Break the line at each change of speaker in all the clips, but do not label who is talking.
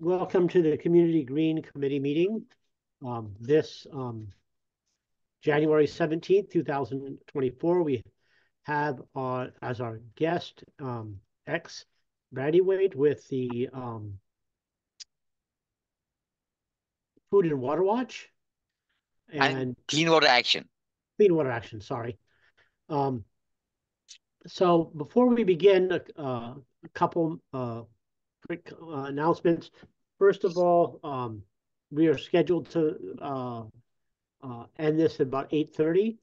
Welcome to the Community Green Committee meeting. This January 17th, 2024, we have as our guest X Braithwaite with the Food and Water Watch and
Clean Water Action.
Clean Water Action, sorry. So before we begin, a couple quick announcements. First of all, we are scheduled to end this at about 8:30.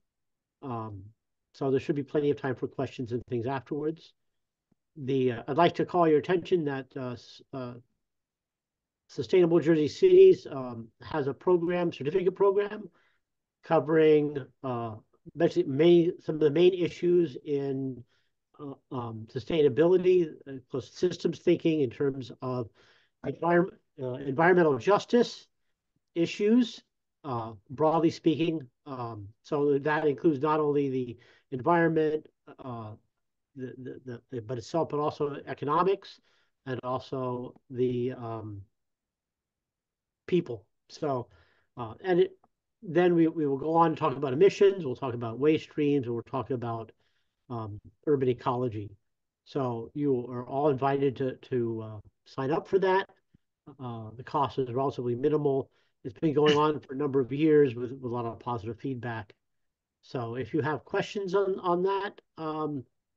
So there should be plenty of time for questions and things afterwards. I'd like to call your attention that Sustainable Jersey Cities has a certificate program, covering basically some of the main issues in sustainability, systems thinking in terms of environmental justice issues, broadly speaking. So that includes not only the environment, but itself, but also economics and also the people. So, then we will go on to talk about emissions. We'll talk about waste streams, and we'll talk about urban ecology. So you are all invited to sign up for that. The cost is relatively minimal. It's been going on for a number of years with a lot of positive feedback. So if you have questions on that,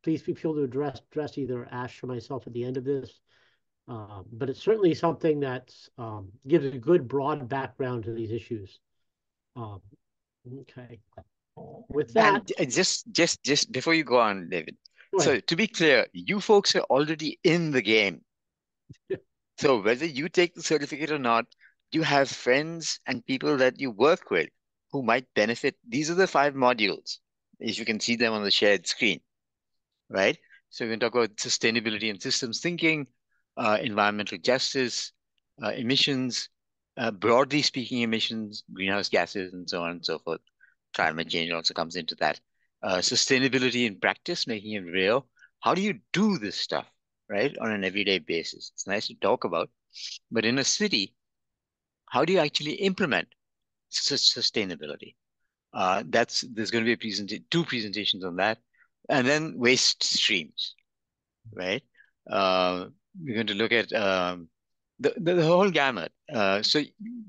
please feel to address either Ash or myself at the end of this. But it's certainly something that gives a good broad background to these issues. Okay. With that,
And just before you go on, David. So
ahead.
to be clear, you folks are already in the game. So whether you take the certificate or not, you have friends and people that you work with who might benefit. These are the 5 modules, if you can see them on the shared screen, right? So we're going to talk about sustainability and systems thinking, environmental justice, emissions, broadly speaking, emissions, greenhouse gases, and so on and so forth. Climate change also comes into that. Sustainability in practice, making it real. How do you do this stuff, right, on an everyday basis? It's nice to talk about, but in a city, how do you actually implement sustainability? There's going to be 2 presentations on that, and then waste streams, right? Uh, we're going to look at the whole gamut. So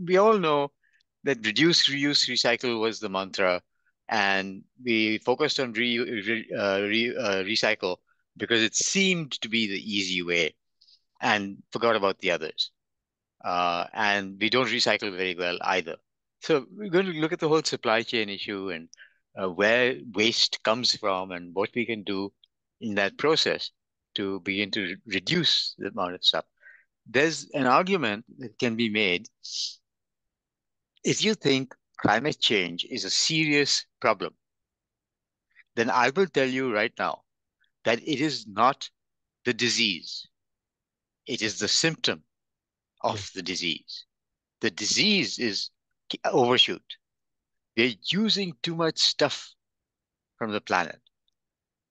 we all know that reduce, reuse, recycle was the mantra, and we focused on recycle because it seemed to be the easy way, and forgot about the others. And we don't recycle very well either. So we're going to look at the whole supply chain issue and where waste comes from and what we can do in that process to begin to reduce the amount of stuff. There's an argument that can be made. If you think climate change is a serious problem, then I will tell you right now that it is not the disease. It is the symptom of the disease. The disease is overshoot. We're using too much stuff from the planet.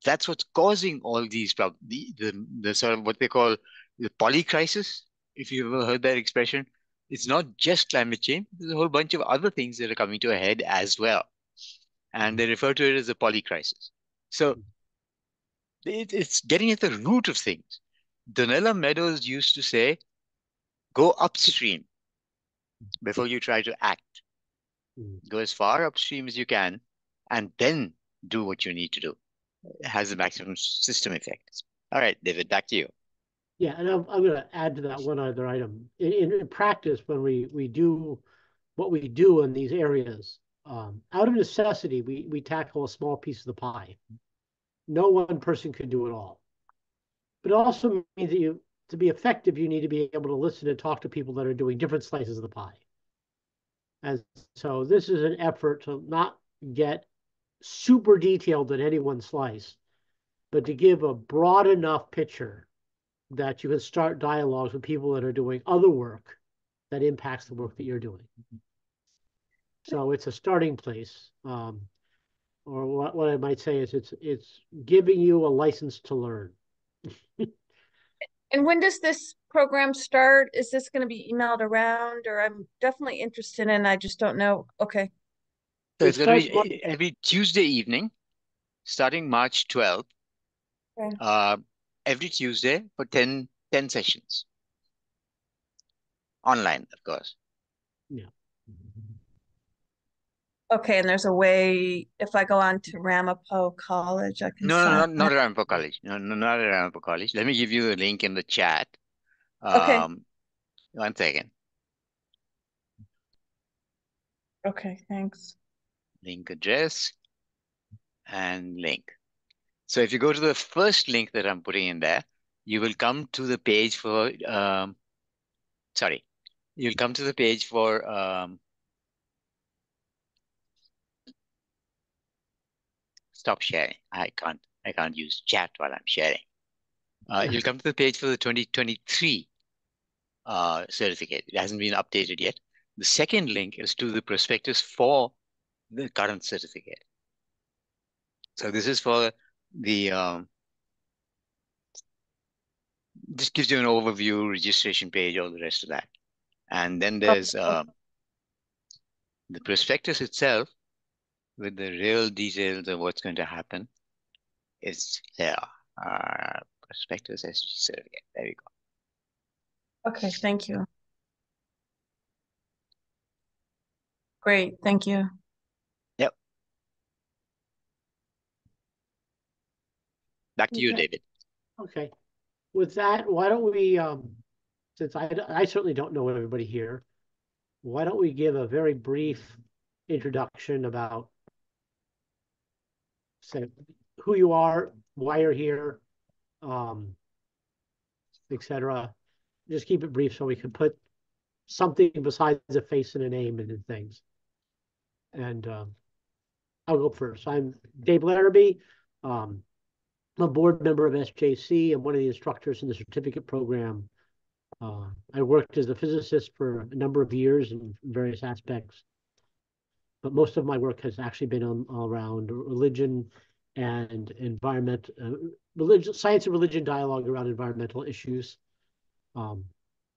That's what's causing all these problems. The sort of what they call the polycrisis, if you've ever heard that expression. It's not just climate change. There's a whole bunch of other things that are coming to a head as well. And they refer to it as a polycrisis. So it's getting at the root of things. Donella Meadows used to say, go upstream before you try to act. Go as far upstream as you can, and then do what you need to do. It has the maximum system effect. All right, David, back to you.
Yeah, and I'm going to add to that one other item. In practice, when we do what we do in these areas, out of necessity, we tackle a small piece of the pie. No one person can do it all. But it also means that to be effective, you need to be able to listen and talk to people that are doing different slices of the pie. And so this is an effort to not get super detailed in any one slice, but to give a broad enough picture that you can start dialogues with people that are doing other work that impacts the work that you're doing. So it's a starting place. Or what I might say is it's giving you a license to learn.
And when does this program start? Is this going to be emailed around, or I'm definitely interested in, I just don't know. Okay.
So
It
it's going to
starts
be every Tuesday evening, starting March 12th,
Okay.
uh, every Tuesday for 10 sessions. Online, of course.
yeah.
Okay, and there's a way, if I go on to Ramapo College, I can
No, no,
sign
not
up.
around for college. No, no, not around for college. Let me give you the link in the chat.
Okay.
Um, 1 second.
Okay, thanks.
Link address and link. So if you go to the first link that I'm putting in there, you will come to the page for, sorry, you'll come to the page for, stop sharing. I can't use chat while I'm sharing. You'll come to the page for the 2023 certificate. It hasn't been updated yet. The second link is to the prospectus for the current certificate. So this is for the, just gives you an overview, registration page, all the rest of that. And then there's
Okay.
the prospectus itself with the real details of what's going to happen is there. Prospectus SG certificate. There you go.
Okay, thank you. Great, thank you.
Yep. Back to you,
Okay.
David.
Okay. With that, why don't we, since I certainly don't know everybody here, why don't we give a very brief introduction about, say, who you are, why you're here, etc. Just keep it brief so we can put something besides a face and a name into things. And I'll go first. I'm Dave Larrabee. I'm a board member of SJC. I'm one of the instructors in the certificate program. I worked as a physicist for a number of years in various aspects, but most of my work has actually been around religion and environment, religion, science and religion dialogue around environmental issues. Of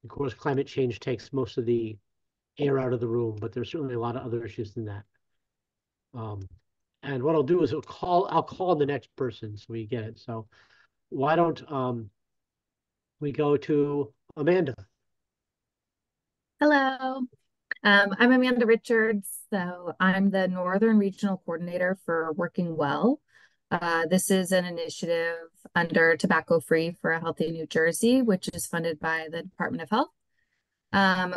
course, climate change takes most of the air out of the room, but there's certainly a lot of other issues than that. And what I'll do is I'll call the next person so we get it. So why don't we go to Amanda?
Hello, I'm Amanda Richards. So I'm the Northern Regional Coordinator for Working Well. This is an initiative under Tobacco Free for a Healthy New Jersey, which is funded by the Department of Health.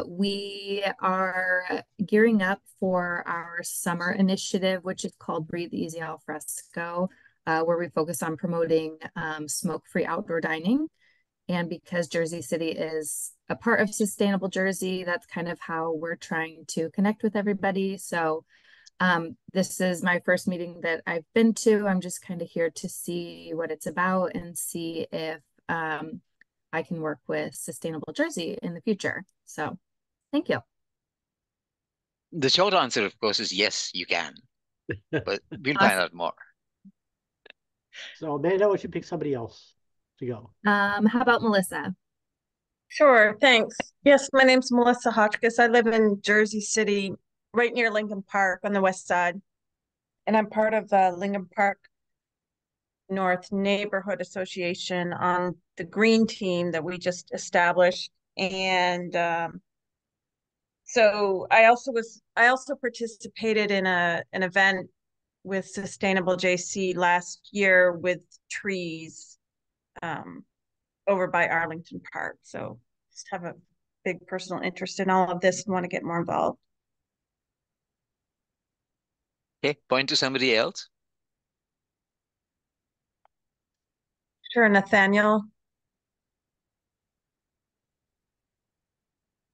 We are gearing up for our summer initiative, which is called Breathe Easy Al Fresco, where we focus on promoting smoke-free outdoor dining. And because Jersey City is a part of Sustainable Jersey, that's kind of how we're trying to connect with everybody. So this is my first meeting that I've been to. I'm just kind of here to see what it's about and see if I can work with Sustainable Jersey in the future. So thank you.
The short answer, of course, is yes, you can. But we'll
Awesome.
find out more.
So Amanda, we should pick somebody else to go.
How about Melissa?
Sure, thanks. Yes, my name's Melissa Hotchkiss. I live in Jersey City, right near Lincoln Park on the west side. And I'm part of the Lincoln Park North Neighborhood Association on the green team that we just established. And so I also participated in an event with Sustainable JC last year with trees over by Arlington Park. So just have a big personal interest in all of this and want to get more involved.
Okay, point to somebody else.
Sure, Nathaniel.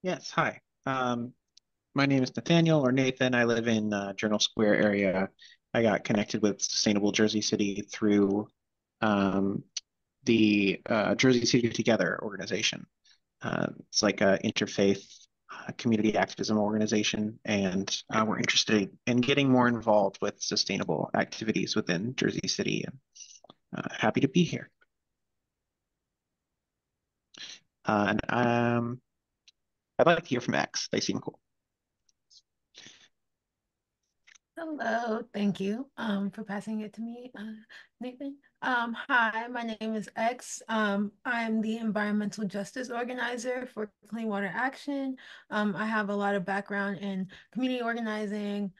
Yes, hi. My name is Nathaniel or Nathan. I live in Journal Square area. I got connected with Sustainable Jersey City through the Jersey City Together organization. It's like an interfaith community activism organization, and we're interested in getting more involved with sustainable activities within Jersey City, and happy to be here. And I'd like to hear from X. They seem cool.
Hello, thank you for passing it to me, Nathan. Hi, my name is X. I'm the environmental justice organizer for Clean Water Action. I have a lot of background in community organizing,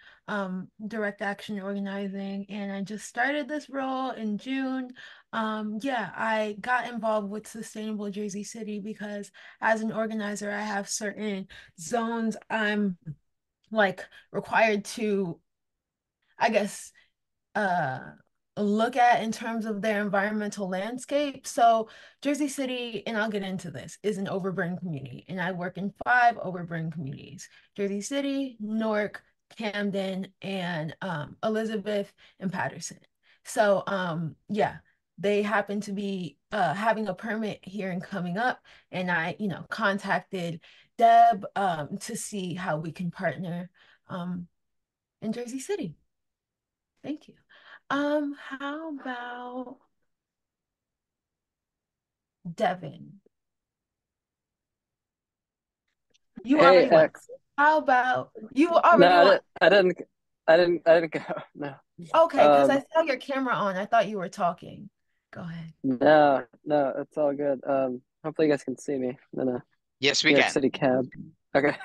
direct action organizing, and I just started this role in June. Yeah, I got involved with Sustainable Jersey City because as an organizer, I have certain zones I'm like required to, I guess, uh, look at in terms of their environmental landscape. So Jersey City, and I'll get into this, is an overburden community, and I work in 5 overburden communities: Jersey City, Newark, Camden, and Elizabeth and Patterson. So yeah, they happen to be having a permit hearing coming up, and I, contacted Deb to see how we can partner in Jersey City. Thank you. How about Devin? You
Hey,
already went.
X.
How about you already
No,
went?
I didn't go. No.
Okay, because I saw your camera on. I thought you were talking. Go ahead.
No, it's all good. Hopefully you guys can see me. I'm in a
Yes,
New
we
York
can.
City cab. Okay.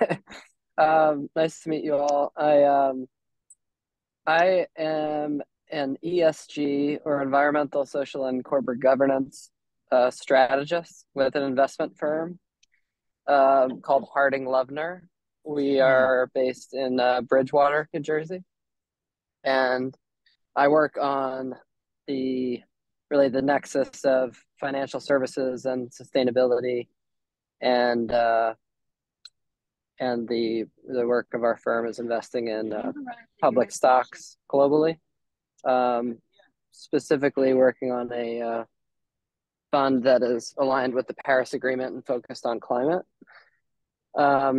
Nice to meet you all. I am an ESG, or environmental, social, and corporate governance strategist with an investment firm called Harding Loevner. We are based in Bridgewater, New Jersey, and I work on the nexus of financial services and sustainability, and the work of our firm is investing in public stocks globally. Specifically working on a fund that is aligned with the Paris Agreement and focused on climate. I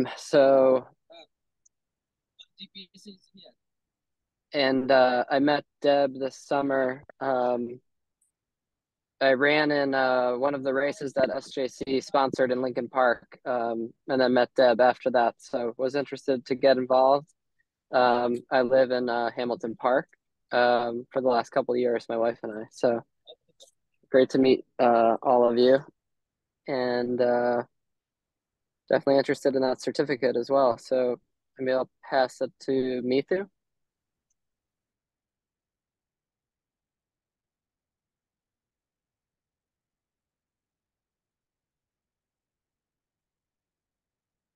met Deb this summer. I ran in one of the races that SJC sponsored in Lincoln Park, and then met Deb after that. So was interested to get involved. I live in Hamilton Park for the last couple of years, my wife and I. So great to meet all of you, and definitely interested in that certificate as well. So maybe I'll pass it to Mithu.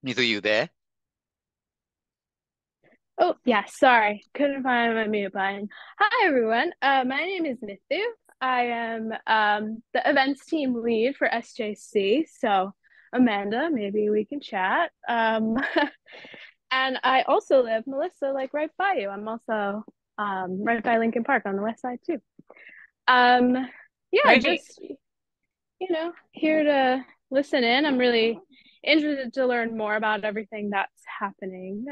Neither you there?
Oh, yeah, sorry. Couldn't find my mute button. Hi, everyone. My name is Mithu. I am the events team lead for SJC. So, Amanda, maybe we can chat. And I also live, Melissa, like right by you. I'm also right by Lincoln Park on the west side, too. Yeah,
Great.
just, here to listen in. I'm really interested to learn more about everything that's happening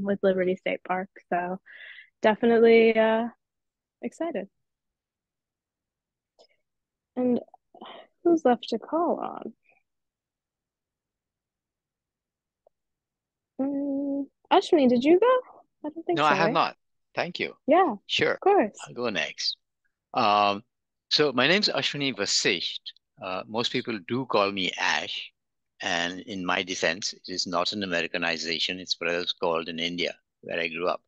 with Liberty State Park. So definitely excited. And who's left to call on? Ashwini, did you go? I don't think
No,
so,
I have
right?
not. Thank you.
Yeah,
Sure.
of course.
I'll go next. So my name's Ashwini Vasisht. Most people do call me Ash. And in my defense, it is not an Americanization. It's what it was called in India, where I grew up.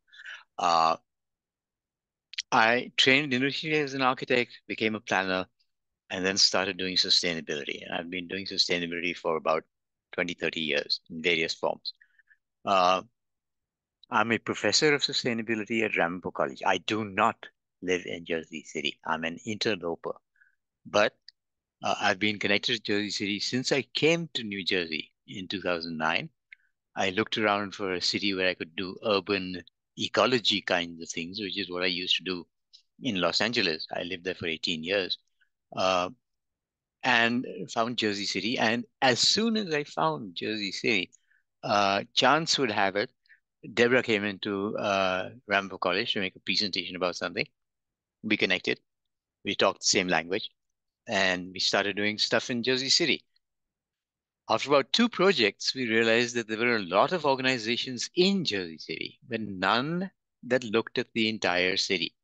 I trained initially as an architect, became a planner, and then started doing sustainability. And I've been doing sustainability for about 20, 30 years in various forms. I'm a professor of sustainability at Ramapo College. I do not live in Jersey City. I'm an interloper. But I've been connected to Jersey City since I came to New Jersey in 2009. I looked around for a city where I could do urban ecology kinds of things, which is what I used to do in Los Angeles. I lived there for 18 years and found Jersey City. And as soon as I found Jersey City, chance would have it, Deborah came into Ramapo College to make a presentation about something. We connected. We talked the same language. And we started doing stuff in Jersey City. After about 2 projects, we realized that there were a lot of organizations in Jersey City, but none that looked at the entire city,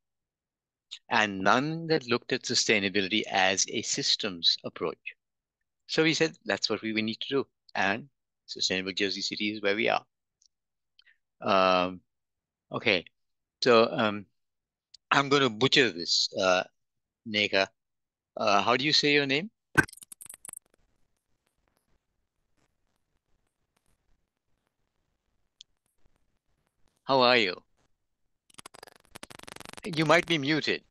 and none that looked at sustainability as a systems approach. So we said, that's what we need to do. And Sustainable Jersey City is where we are. Okay, so I'm going to butcher this, Neka. How do you say your name? How are you? You might be muted.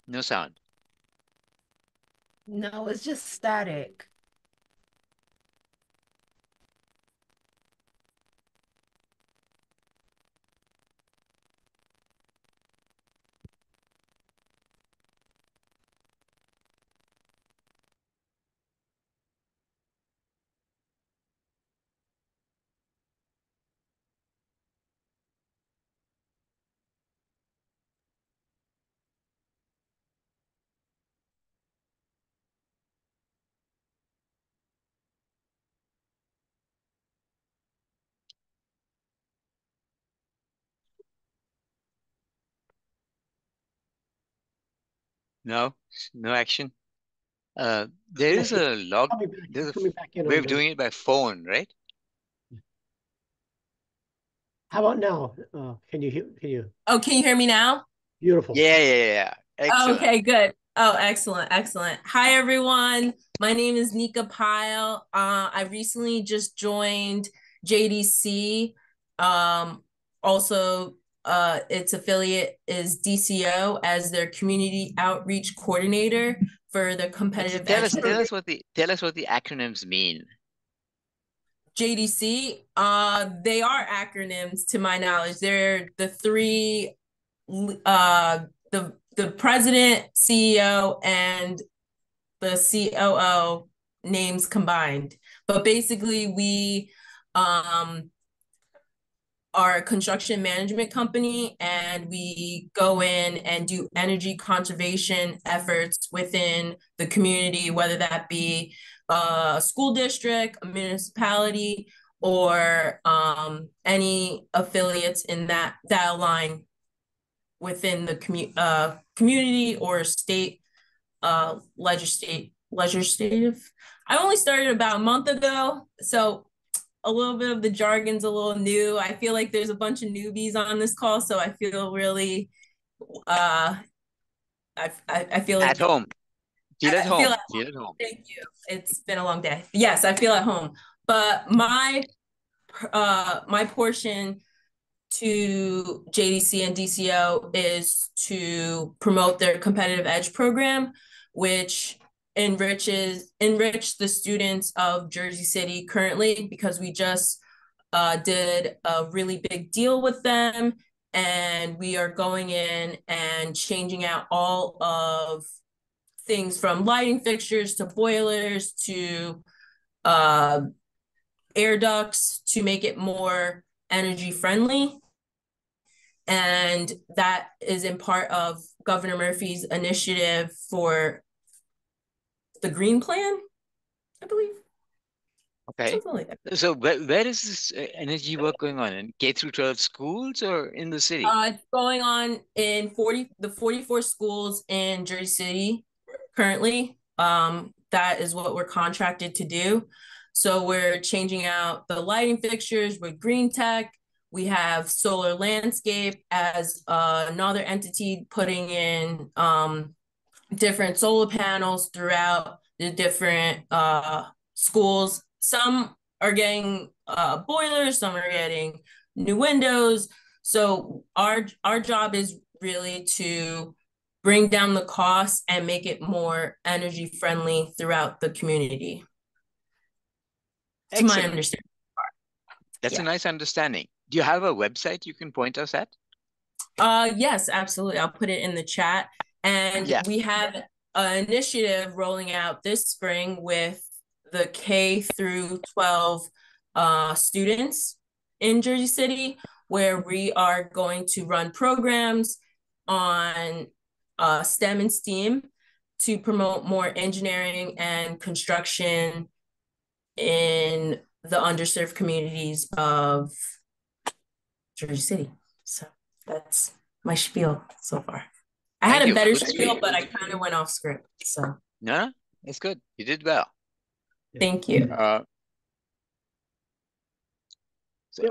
No sound.
No, it's just static.
No, no action. There is a log. There's a way of doing it by phone, right?
How about now? Can you hear?
Oh, can you hear me now?
Beautiful.
Yeah. Excellent.
Okay, good. Oh, excellent. Hi, everyone. My name is Nika Pyle. I recently just joined JDC. Also, its affiliate is DCO as their community outreach coordinator for the competitive
Tell
edge.
us what the acronyms mean.
JDC, they are acronyms to my knowledge. They're the three, the president, CEO, and the COO names combined. But basically, we are a construction management company, and we go in and do energy conservation efforts within the community, whether that be a school district, a municipality, or any affiliates in that align within the community or state legislative. I only started about a month ago, so a little bit of the jargon's a little new. I feel like there's a bunch of newbies on this call, so I feel really I feel like
at home. Feel at home.
Feel at home. Thank you. It's been a long day. Yes, I feel at home. But my portion to JDC and DCO is to promote their competitive edge program, which enrich the students of Jersey City currently, because we just did a really big deal with them, and we are going in and changing out all of things from lighting fixtures to boilers to air ducts to make it more energy friendly. And that is in part of Governor Murphy's initiative for the Green Plan, I believe.
Okay.
Something like that.
So where is this energy work going on? In K through 12 schools or in the city?
It's going on in 44 schools in Jersey City currently. That is what we're contracted to do. So we're changing out the lighting fixtures with green tech. We have Solar Landscape as another entity putting in different solar panels throughout the different schools. Some are getting boilers, some are getting new windows. So our job is really to bring down the cost and make it more energy friendly throughout the community. To my understanding.
That's a nice understanding. Do you have a website you can point us at?
Yes, absolutely. I'll put it in the chat. And we have an initiative rolling out this spring with the K through 12 students in Jersey City, where we are going to run programs on STEM and STEAM to promote more engineering and construction in the underserved communities of Jersey City. So that's my spiel so far. I had a better spiel, but I kind of went off script. So
no, it's good. You did well.
Thank you.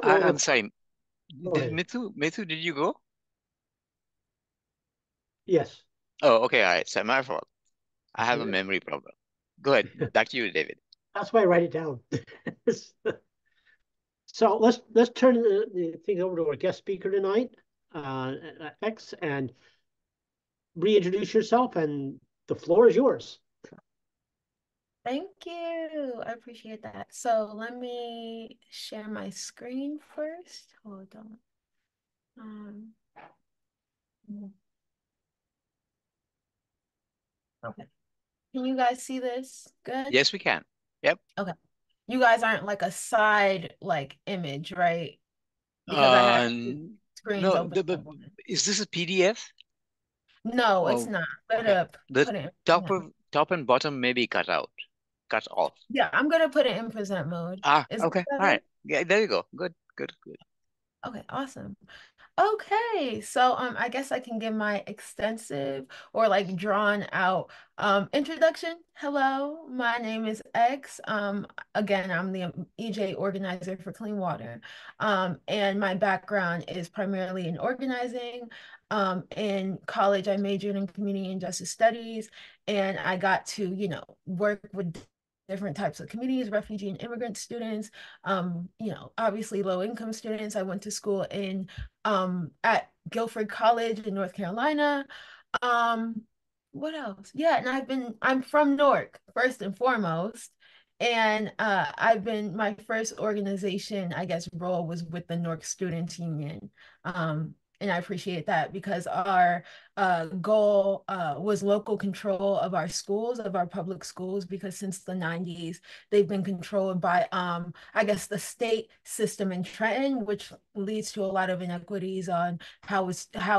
I'm sorry. Mithu, did you go?
Yes.
Oh, okay. All right. So my fault. I have a memory problem. Go ahead. Back to you, David.
That's why I write it down. So let's turn the thing over to our guest speaker tonight, X, and reintroduce yourself, and the floor is yours.
Thank you. I appreciate that. So let me share my screen first. Hold on. Okay. Can you guys see this? Good?
Yes, we can. Yep.
Okay. You guys aren't like a side image, right? Because I have screens open.
Is this a PDF?
No, it's not.
The top and bottom may be cut off.
Yeah, I'm gonna put it in present mode.
Okay. All right. Yeah, there you go. Good.
Okay, awesome. Okay, so I guess I can give my extensive or drawn out introduction. Hello, my name is X. Again, I'm the EJ organizer for clean water. And my background is primarily in organizing. In college, I majored in community and justice studies, and I got to, work with different types of communities, refugee and immigrant students, obviously low income students. I went to school at Guilford College in North Carolina. What else? Yeah, and I'm from Newark, first and foremost. And my first organization, I guess, role was with the Newark Students Union. And I appreciate that because our goal was local control of our schools, of our public schools, because since the 90s, they've been controlled by, I guess, the state system in Trenton, which leads to a lot of inequities on how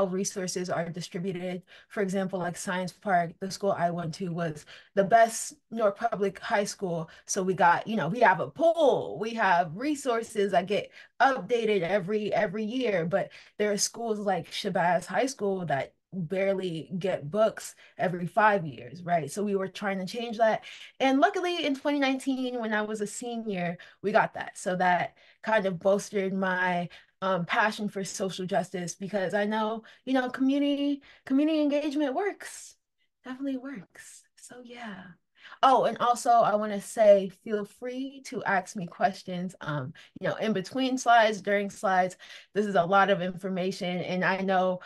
resources are distributed. For example, like Science Park, the school I went to was the best Newark Public High School. So we got, we have a pool, we have resources that get updated every year, but there are schools like Shabazz High School that barely get books every 5 years, right? So we were trying to change that. And luckily in 2019, when I was a senior, we got that. So that kind of bolstered my passion for social justice, because I know, community engagement works, definitely works. So yeah. Oh, and also I want to say, feel free to ask me questions, in between slides, during slides. This is a lot of information, and I know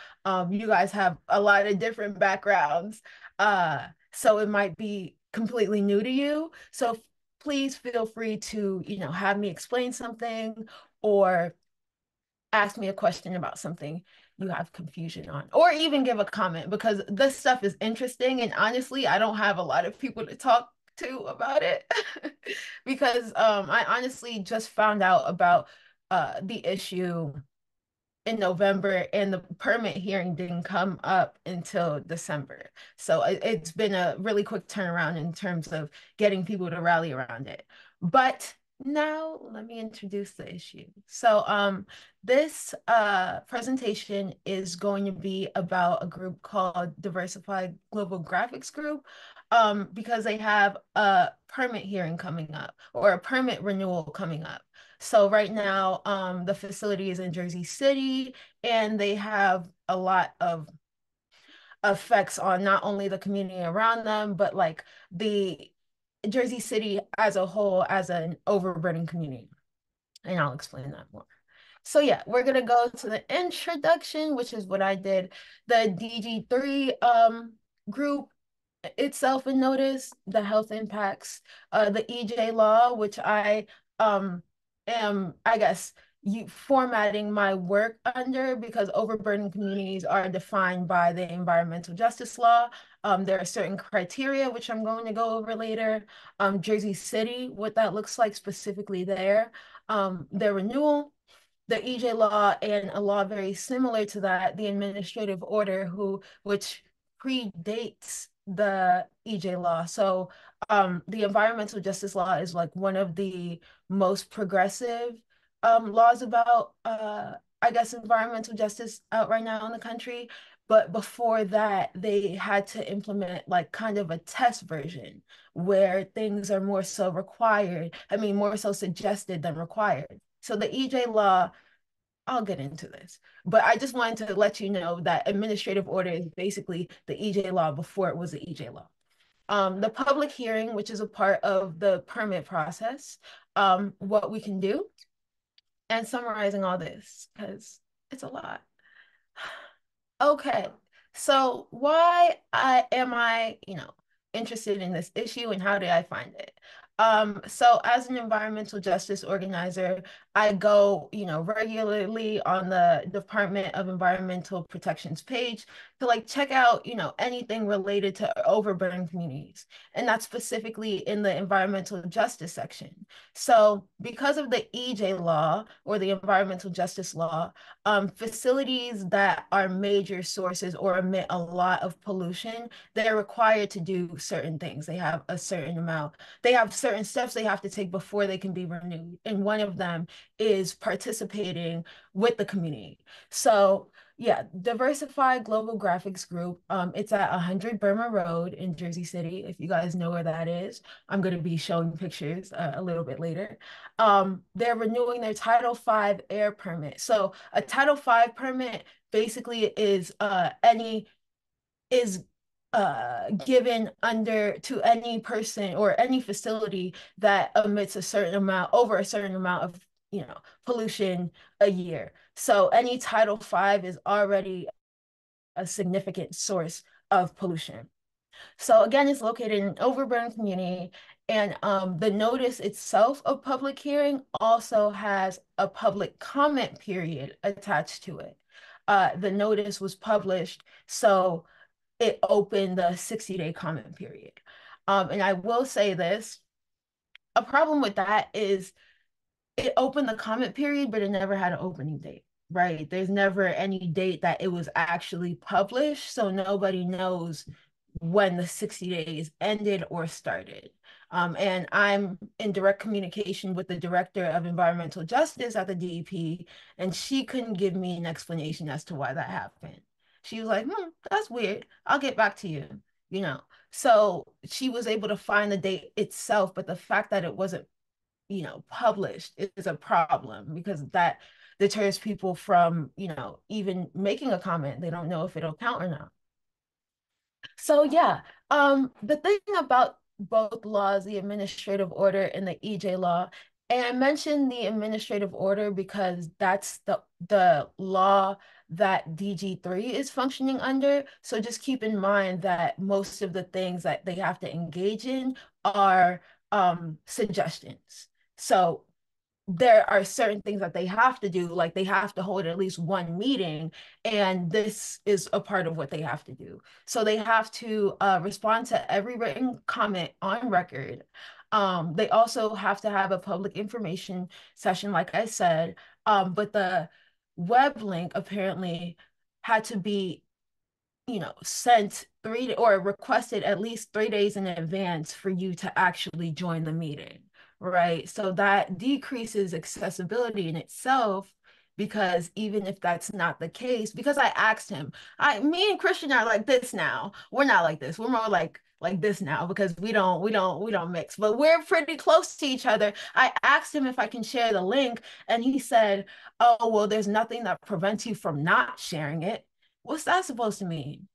you guys have a lot of different backgrounds, so it might be completely new to you. So please feel free to, have me explain something or ask me a question about something you have confusion on, or even give a comment, because this stuff is interesting. And honestly, I don't have a lot of people to talk to about it because I honestly just found out about the issue in November, and the permit hearing didn't come up until December. So it's been a really quick turnaround in terms of getting people to rally around it. But now let me introduce the issue. So this presentation is going to be about a group called Diversified Global Graphics Group, because they have a permit hearing coming up, or a permit renewal coming up. So right now, the facility is in Jersey City, and they have a lot of effects on not only the community around them, but the Jersey City as a whole, as an overburdened community. And I'll explain that more. So yeah, we're gonna go to the introduction, which is what I did. The DG3 group itself in notice, the health impacts, the EJ law, which I am, I guess, formatting my work under, because overburdened communities are defined by the environmental justice law. There are certain criteria, which I'm going to go over later. Jersey City, what that looks like specifically there. The renewal, the EJ law, and a law very similar to that, the administrative order, which predates the EJ law. So the environmental justice law is like one of the most progressive laws about I guess environmental justice out right now in the country. But before that, they had to implement like kind of a test version where things are more so required. I mean, more so suggested than required. So the EJ law, I'll get into this, but I just wanted to let you know that administrative order is basically the EJ law before it was the EJ law. The public hearing, which is a part of the permit process, what we can do, and summarizing all this, because it's a lot. Okay, so why am I, interested in this issue and how did I find it? So as an environmental justice organizer, I go, regularly on the Department of Environmental Protection's page to like check out, anything related to overburdened communities. And that's specifically in the environmental justice section. So because of the EJ law or the environmental justice law, facilities that are major sources or emit a lot of pollution, they're required to do certain things. They have a certain amount, they have certain steps they have to take before they can be renewed. And one of them is participating with the community. So yeah, Diversified Global Graphics Group, it's at 100 Burma Road in Jersey City. If you guys know where that is, I'm going to be showing pictures a little bit later. They're renewing their Title V air permit. So a Title V permit basically is given to any person or any facility that emits over a certain amount of pollution a year. So any Title V is already a significant source of pollution. So again, it's located in an overburdened community, and the notice itself of public hearing also has a public comment period attached to it. The notice was published, so it opened the 60-day comment period. And I will say this, a problem with that is it opened the comment period, but it never had an opening date, right? There's never any date that it was actually published, so nobody knows when the 60 days ended or started. And I'm in direct communication with the Director of Environmental Justice at the DEP, and she couldn't give me an explanation as to why that happened. She was like, that's weird. I'll get back to you, So she was able to find the date itself, but the fact that it wasn't published is a problem because that deters people from, even making a comment. They don't know if it'll count or not. So yeah, the thing about both laws, the administrative order and the EJ law, and I mentioned the administrative order because that's the law that DG3 is functioning under. So just keep in mind that most of the things that they have to engage in are suggestions. So there are certain things that they have to do, like they have to hold at least one meeting, and this is a part of what they have to do. So they have to respond to every written comment on record. They also have to have a public information session, like I said, but the web link apparently had to be sent or requested at least 3 days in advance for you to actually join the meeting, right? So that decreases accessibility in itself, because even if that's not the case, because I asked him, me and Christian are like this now. We're not like this. We're more like this now because we don't mix, but we're pretty close to each other. I asked him if I can share the link, and he said, oh, well, there's nothing that prevents you from not sharing it. What's that supposed to mean?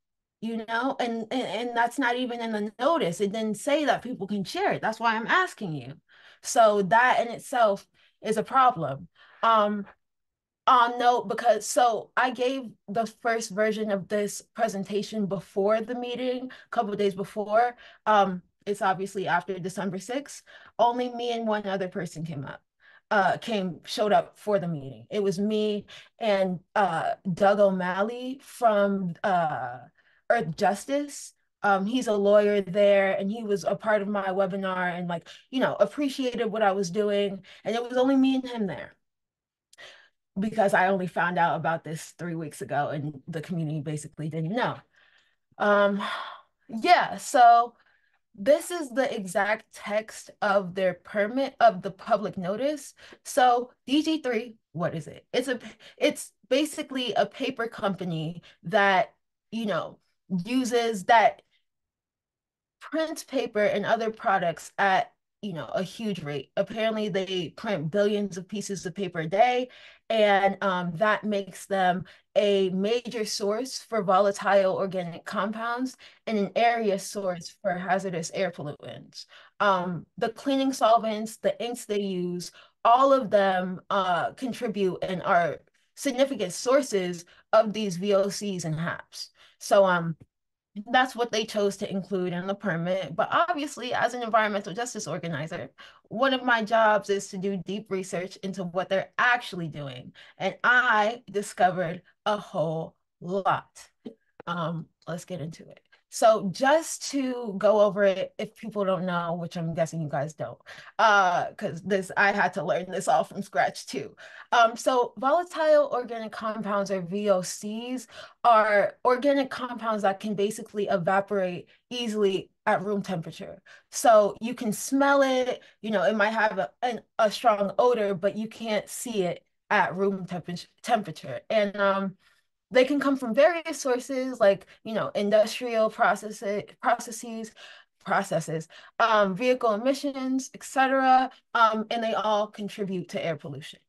And that's not even in the notice. It didn't say that people can share it. That's why I'm asking you. So that in itself is a problem. No, because so I gave the first version of this presentation before the meeting, a couple of days before. It's obviously after December 6th. Only me and one other person showed up for the meeting. It was me and Doug O'Malley from Earth Justice. He's a lawyer there, and he was a part of my webinar and appreciated what I was doing. And it was only me and him there because I only found out about this 3 weeks ago and the community basically didn't know. Yeah, so this is the exact text of their permit of the public notice. So DG3, what is it? It's basically a paper company that, uses that prints paper and other products at a huge rate. Apparently they print billions of pieces of paper a day, and that makes them a major source for volatile organic compounds and an area source for hazardous air pollutants. The cleaning solvents, the inks they use, all of them contribute and are significant sources of these VOCs and HAPs. So that's what they chose to include in the permit. But obviously, as an environmental justice organizer, one of my jobs is to do deep research into what they're actually doing. And I discovered a whole lot. Let's get into it. So just to go over it, if people don't know, which I'm guessing you guys don't, because I had to learn this all from scratch too. So volatile organic compounds, or VOCs, are organic compounds that can basically evaporate easily at room temperature. So you can smell it, it might have a strong odor, but you can't see it at room temperature. And they can come from various sources, like, industrial processes, vehicle emissions, etc. And they all contribute to air pollution.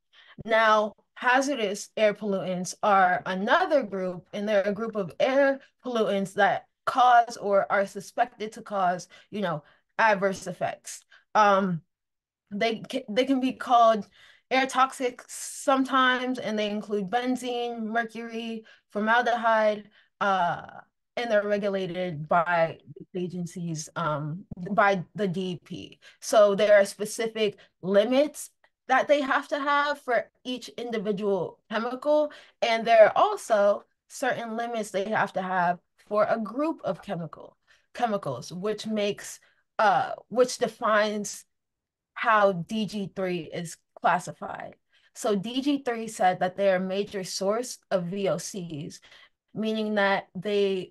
Now, hazardous air pollutants are another group, and they're a group of air pollutants that cause or are suspected to cause, adverse effects. They can be called air toxic sometimes, and they include benzene, mercury, formaldehyde, and they're regulated by agencies, by the DEP. So there are specific limits that they have to have for each individual chemical, and there are also certain limits they have to have for a group of chemicals, which defines how DG3 is classified. So DG3 said that they're a major source of VOCs, meaning that the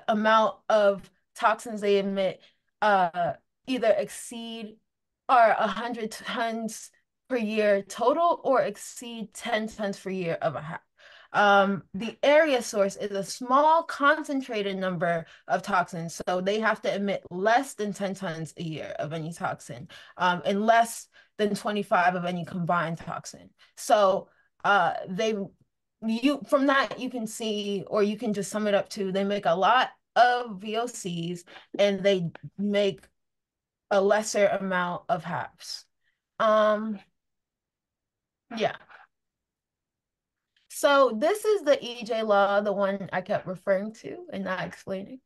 amount of toxins they emit either exceed 100 tons per year total, or exceed 10 tons per year of a HAP. The area source is a small concentrated number of toxins. So they have to emit less than 10 tons a year of any toxin, and less than 25 of any combined toxin. So from that you can see, or you can just sum it up to, they make a lot of VOCs and they make a lesser amount of HAPs. Yeah. So this is the EJ law, the one I kept referring to and not explaining.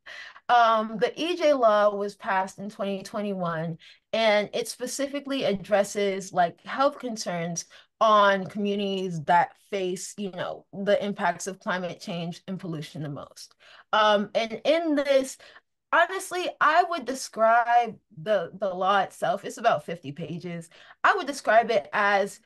The EJ law was passed in 2021, and it specifically addresses like health concerns on communities that face, the impacts of climate change and pollution the most. And in this, honestly, I would describe the law itself, it's about 50 pages. I would describe it as,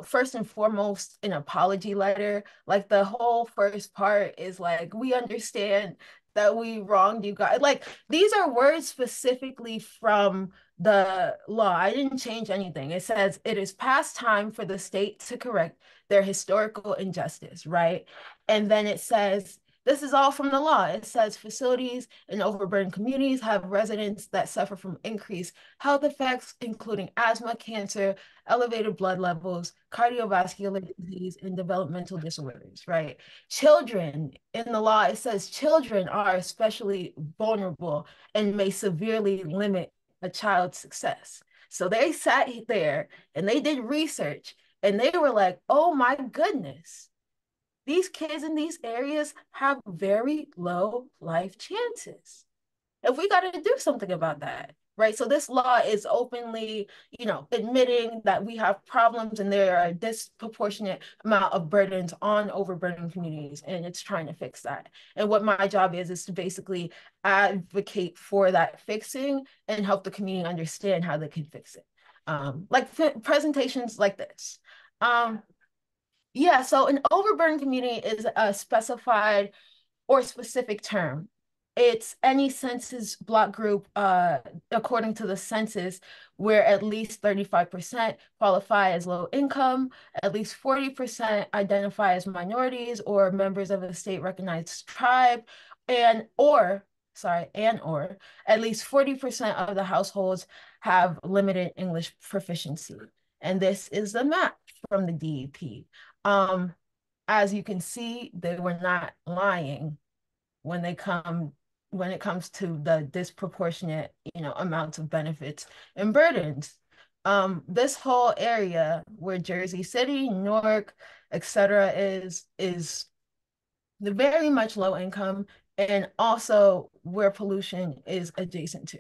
first and foremost, an apology letter. Like the whole first part is like, we understand that we wronged you guys. Like, these are words specifically from the law. I didn't change anything. It says it is past time for the state to correct their historical injustice, right? And then it says, this is all from the law. It says facilities in overburdened communities have residents that suffer from increased health effects, including asthma, cancer, elevated blood levels, cardiovascular disease, and developmental disorders, right? Children, in the law, it says children are especially vulnerable and may severely limit a child's success. So they sat there and they did research and they were like, oh my goodness, these kids in these areas have very low life chances. If we got to do something about that, right? So this law is openly, admitting that we have problems and there are a disproportionate amount of burdens on overburdened communities, and it's trying to fix that. And what my job is to basically advocate for that fixing and help the community understand how they can fix it. Like presentations like this. Yeah, so an overburden community is a specified or specific term. It's any census block group, according to the census, where at least 35% qualify as low income, at least 40% identify as minorities or members of a state recognized tribe, or at least 40% of the households have limited English proficiency. And this is the map from the DEP. As you can see, they were not lying when it comes to the disproportionate, amounts of benefits and burdens. This whole area where Jersey City, Newark, etc. is very much low income, and also where pollution is adjacent to.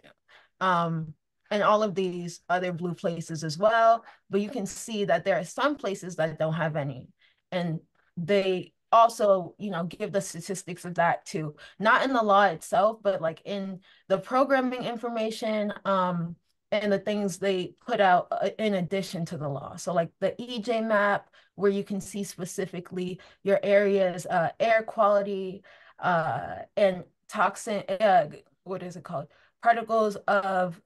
And all of these other blue places as well, but you can see that there are some places that don't have any. And they also, give the statistics of that too, not in the law itself, but like in the programming information, and the things they put out in addition to the law. So like the EJ map, where you can see specifically your area's air quality and toxin, what is it called? Particles of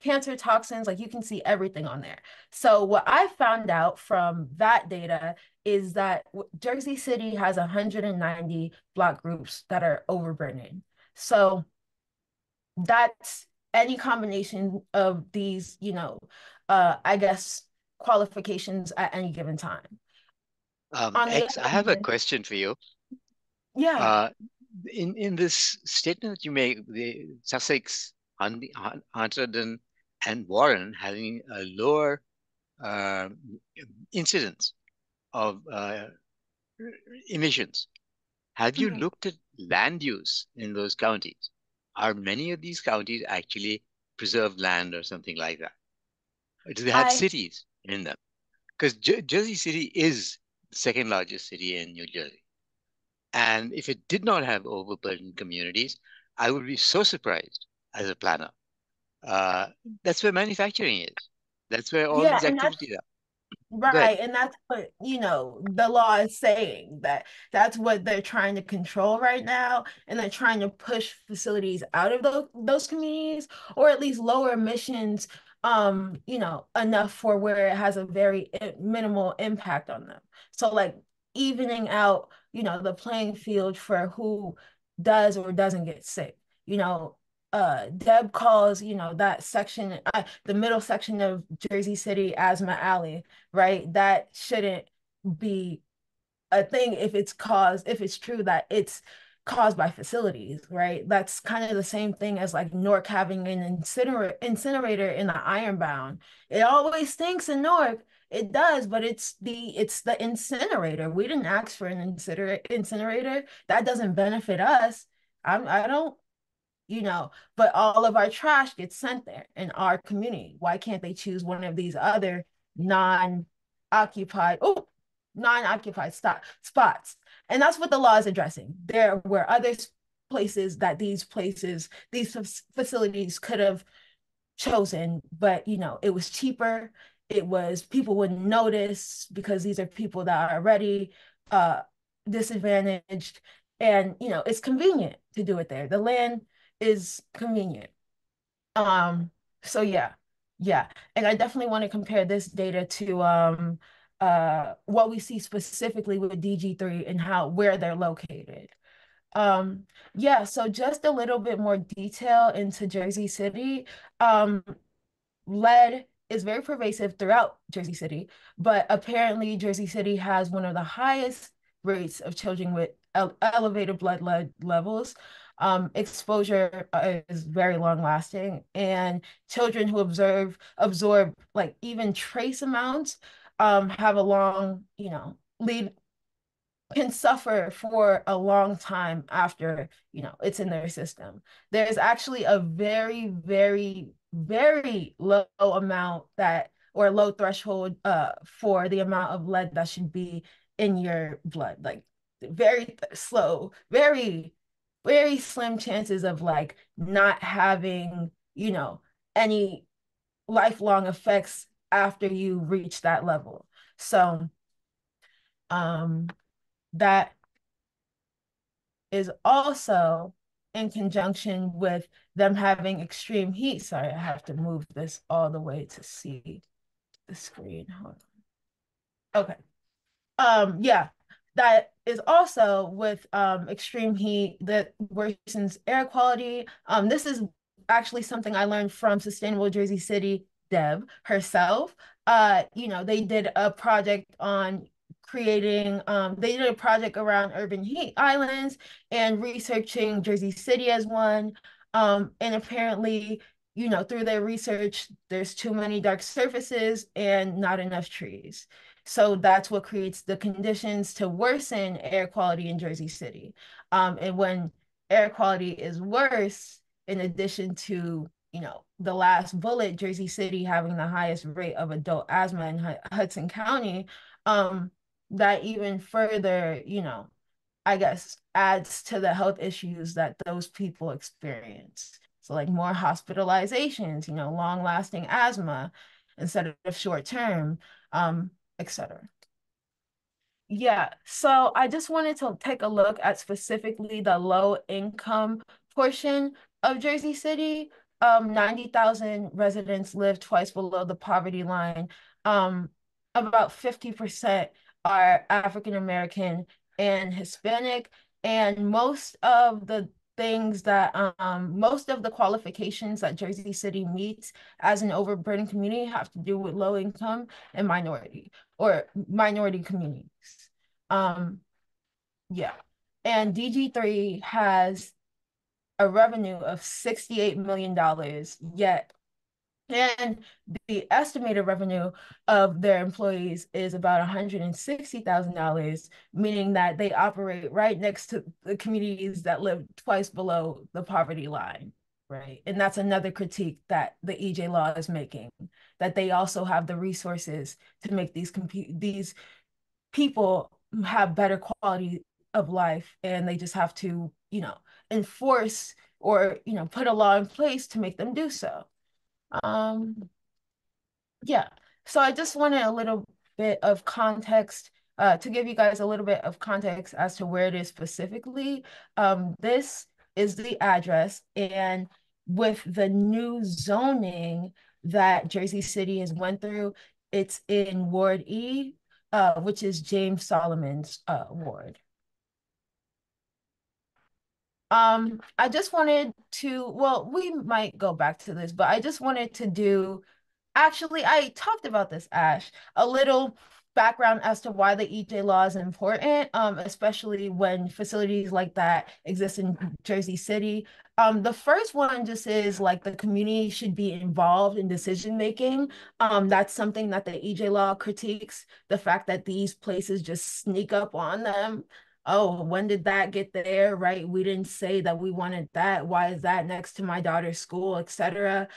cancer toxins, like you can see everything on there. So what I found out from that data is that Jersey City has 190 block groups that are overburdened. So that's any combination of these, I guess, qualifications at any given time.
X, I have a question for you.
Yeah.
In this statement that you make, the Sussex, Hunterdon, and Warren having a lower incidence of emissions. Have you looked at land use in those counties? Are many of these counties actually preserved land or something like that? Or do they have cities in them? Because Jersey City is the second largest city in New Jersey. And if it did not have overburdened communities, I would be so surprised as a planner. That's where manufacturing is. That's where all these activities are.
Right. And that's what, the law is saying, that's what they're trying to control right now. And they're trying to push facilities out of those communities, or at least lower emissions, enough for where it has a very minimal impact on them. So like evening out, the playing field for who does or doesn't get sick. Deb calls, that section, the middle section of Jersey City, Asthma Alley, right? That shouldn't be a thing if it's true that it's caused by facilities, right? That's kind of the same thing as like Newark having an incinerator in the Ironbound. It always stinks in Newark. It does, but it's the incinerator. We didn't ask for an incinerator. That doesn't benefit us. I don't, but all of our trash gets sent there in our community. Why can't they choose one of these other non-occupied spots? And that's what the law is addressing. There were other places that these facilities could have chosen, but it was cheaper. People wouldn't notice because these are people that are already disadvantaged, and it's convenient to do it there. The land is convenient. So yeah. And I definitely want to compare this data to what we see specifically with DG3 and where they're located. So just a little bit more detail into Jersey City. Lead is very pervasive throughout Jersey City, but apparently Jersey City has one of the highest rates of children with elevated blood lead levels. Exposure is very long lasting, and children who absorb like even trace amounts have a long, lead, can suffer for a long time after, it's in their system. There's actually a very, very, very low amount or low threshold for the amount of lead that should be in your blood. Like very slow, very, very slim chances of like not having, any lifelong effects after you reach that level. So that is also in conjunction with them having extreme heat. Sorry, I have to move this all the way to see the screen. Hold on. Okay. Yeah, that is also with extreme heat that worsens air quality. This is actually something I learned from Sustainable Jersey City Deb herself. They did a project on creating, they did a project around urban heat islands and researching Jersey City as one. And apparently, through their research, there's too many dark surfaces and not enough trees. So that's what creates the conditions to worsen air quality in Jersey City. And when air quality is worse, in addition to, the last bullet, Jersey City having the highest rate of adult asthma in Hudson County, that even further, I guess, adds to the health issues that those people experience. So like more hospitalizations, long-lasting asthma instead of short-term, etc. Yeah, so I just wanted to take a look at specifically the low income portion of Jersey City. 90,000 residents live twice below the poverty line. About 50% are African American and Hispanic, and most of the qualifications that Jersey City meets as an overburdened community have to do with low income and minority communities. Yeah. And DG3 has a revenue of $68 million, yet, and the estimated revenue of their employees is about $160,000, meaning that they operate right next to the communities that live twice below the poverty line, right? And that's another critique that the EJ law is making, that they also have the resources to make these people have better quality of life, and they just have to, enforce or, put a law in place to make them do so. Yeah, so I just wanted a little bit of context to give you guys a little bit of context as to where it is specifically. This is the address, and with the new zoning that Jersey City has went through, it's in Ward E, which is James Solomon's ward. I just wanted to, well, we might go back to this, but I just wanted to do, actually, I talked about this, Ash, a little background as to why the EJ law is important, especially when facilities like that exist in Jersey City. The first one just is like the community should be involved in decision making. That's something that the EJ law critiques, the fact that these places just sneak up on them. Oh, when did that get there, right? We didn't say that we wanted that. Why is that next to my daughter's school, etc.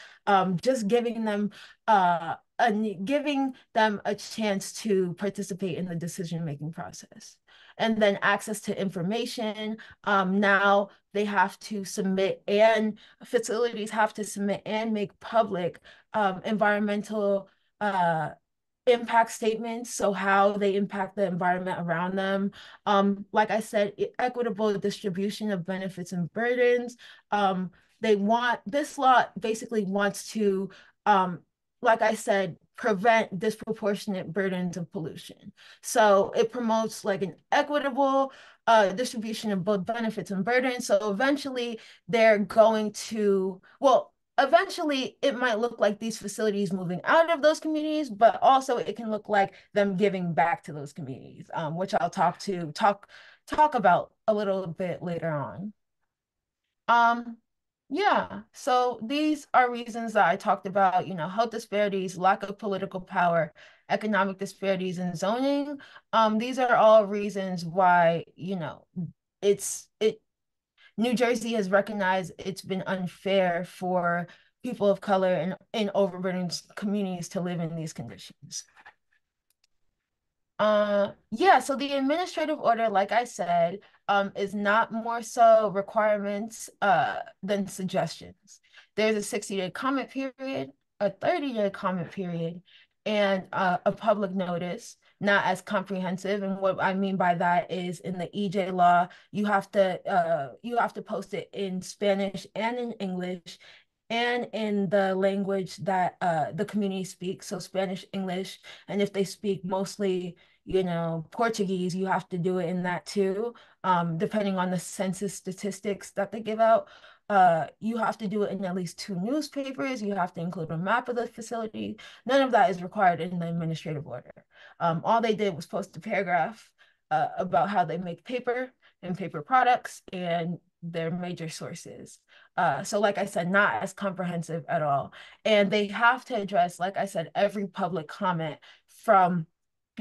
Just giving them a chance to participate in the decision-making process. And then access to information. Now they have to submit, and facilities have to submit and make public environmental impact statements, so how they impact the environment around them. Like I said, equitable distribution of benefits and burdens. This law basically wants to, like I said, prevent disproportionate burdens of pollution. So it promotes like an equitable distribution of both benefits and burdens. So eventually they're going to, eventually it might look like these facilities moving out of those communities, but also it can look like them giving back to those communities, which I'll talk about a little bit later on. Yeah, so these are reasons that I talked about, health disparities, lack of political power, economic disparities, and zoning. These are all reasons why, New Jersey has recognized it's been unfair for people of color in overburdened communities to live in these conditions. Yeah, so the administrative order, like I said, is not more so requirements than suggestions. There's a 60-day comment period, a 30-day comment period, and a public notice. not as comprehensive. And what I mean by that is in the EJ law, you have to post it in Spanish and in English and in the language that the community speaks, so Spanish, English, and if they speak mostly, Portuguese, you have to do it in that too, depending on the census statistics that they give out. You have to do it in at least 2 newspapers. You have to include a map of the facility. None of that is required in the administrative order. All they did was post a paragraph about how they make paper and paper products and their major sources. So like I said, not as comprehensive at all. And they have to address, like I said, every public comment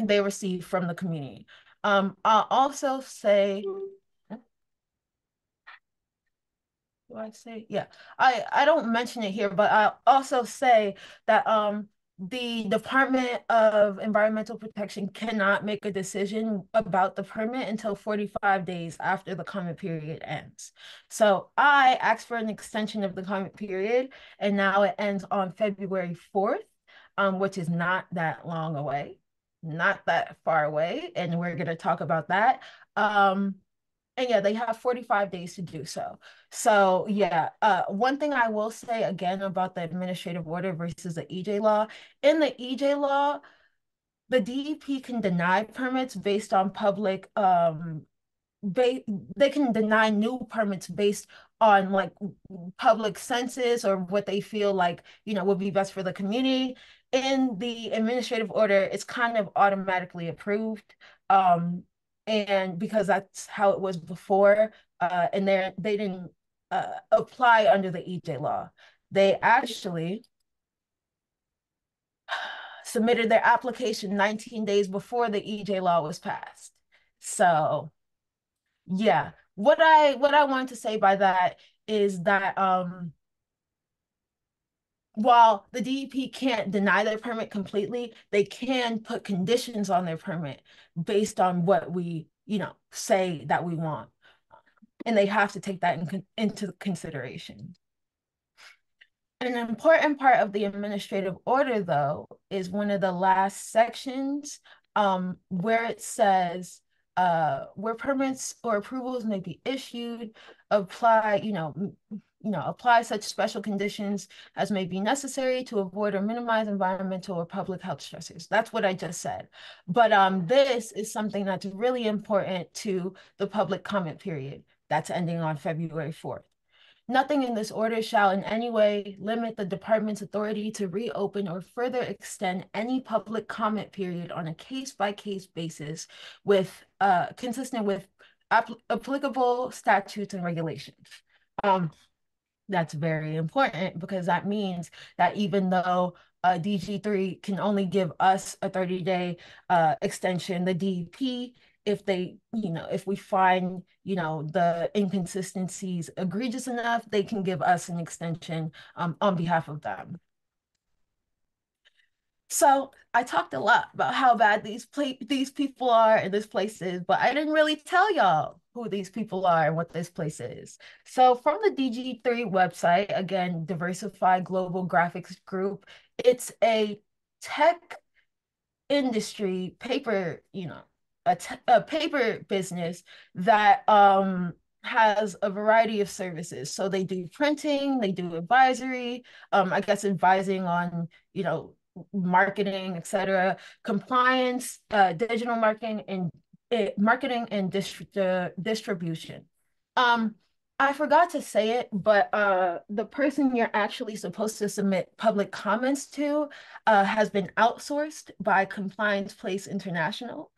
they receive from the community. I'll also say, do I say? Yeah, I don't mention it here, but I'll also say that the Department of Environmental Protection cannot make a decision about the permit until 45 days after the comment period ends. So I asked for an extension of the comment period, and now it ends on February 4th, which is not that long away, not that far away, and we're going to talk about that. And yeah, they have 45 days to do so. So yeah, one thing I will say again about the administrative order versus the EJ law, in the EJ law, the DEP can deny permits based on public, they can deny new permits based on like public census or what they feel like, would be best for the community. In the administrative order, it's kind of automatically approved. And because that's how it was before, and they didn't apply under the EJ law. They actually submitted their application 19 days before the EJ law was passed. So yeah, what I wanted to say by that is that while the DEP can't deny their permit completely, they can put conditions on their permit based on what we, say that we want. And they have to take that into consideration. An important part of the administrative order, though, is one of the last sections where it says where permits or approvals may be issued, apply such special conditions as may be necessary to avoid or minimize environmental or public health stressors. That's what I just said. But this is something that's really important to the public comment period that's ending on February 4th. Nothing in this order shall in any way limit the department's authority to reopen or further extend any public comment period on a case-by-case basis consistent with applicable statutes and regulations. That's very important because that means that even though DG3 can only give us a 30-day extension, the DEP, if we find, the inconsistencies egregious enough, they can give us an extension on behalf of them. So I talked a lot about how bad these people are and this place is, but I didn't really tell y'all who these people are and what this place is. So from the DG3 website, again, Diversified Global Group, it's a tech industry paper, a paper business that has a variety of services. So they do printing, they do advisory, I guess advising on, marketing, etc., compliance, digital marketing and distribution. I forgot to say it, but the person you're actually supposed to submit public comments to has been outsourced by Compliance Place International.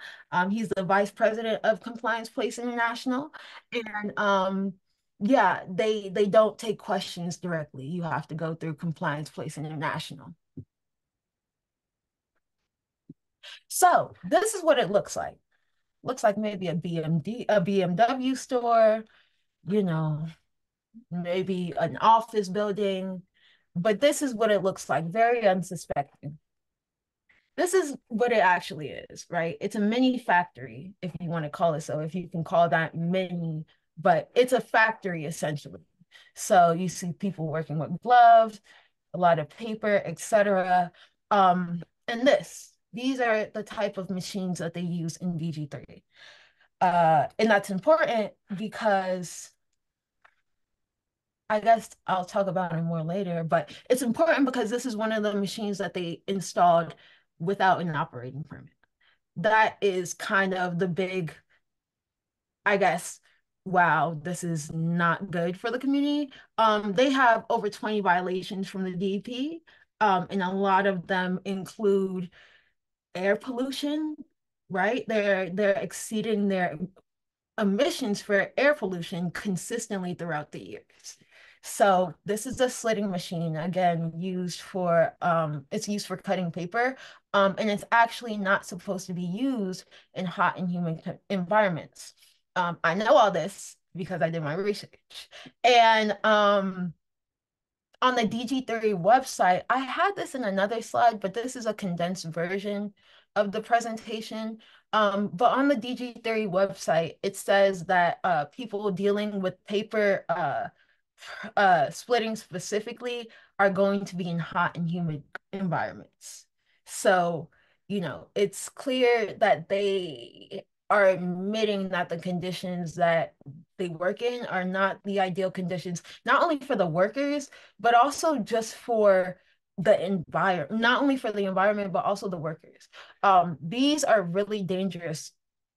He's the vice president of Compliance Place International, and yeah, they don't take questions directly. You have to go through Compliance Place International. So this is what it looks like. Looks like maybe a BMW store, maybe an office building, but this is what it looks like, very unsuspecting. This is what it actually is, right? It's a mini factory, if you want to call it so, if you can call that mini, but it's a factory essentially. So you see people working with gloves, a lot of paper, etc. And this these are the type of machines that they use in DG3. And that's important because I guess I'll talk about it more later, but it's important because this is one of the machines that they installed without an operating permit. That is kind of the big, I guess, wow, this is not good for the community. They have over 20 violations from the DEP, and a lot of them include air pollution, right? They're exceeding their emissions for air pollution consistently throughout the years. So this is a slitting machine, again, used for, it's used for cutting paper, and it's actually not supposed to be used in hot and humid environments. I know all this because I did my research. And on the DG3 website, I had this in another slide, but this is a condensed version of the presentation. But on the DG3 website, it says that people dealing with paper splitting specifically are going to be in hot and humid environments. So, you know, it's clear that they are admitting that the conditions that they work in are not the ideal conditions, not only for the workers, but also just for the environment, not only for the environment, but also the workers. These are really dangerous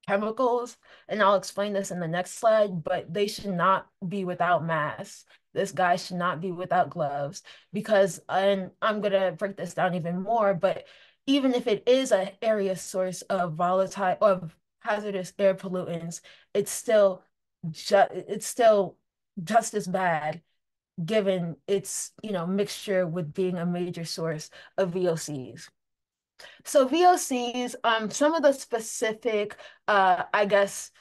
chemicals, and I'll explain this in the next slide, but they should not be without masks. This guy should not be without gloves because, and I'm gonna break this down even more, but even if it is an area source of volatile, of hazardous air pollutants, it's still just as bad given its, you know, mixture with being a major source of VOCs. So VOCs, some of the specific, I guess,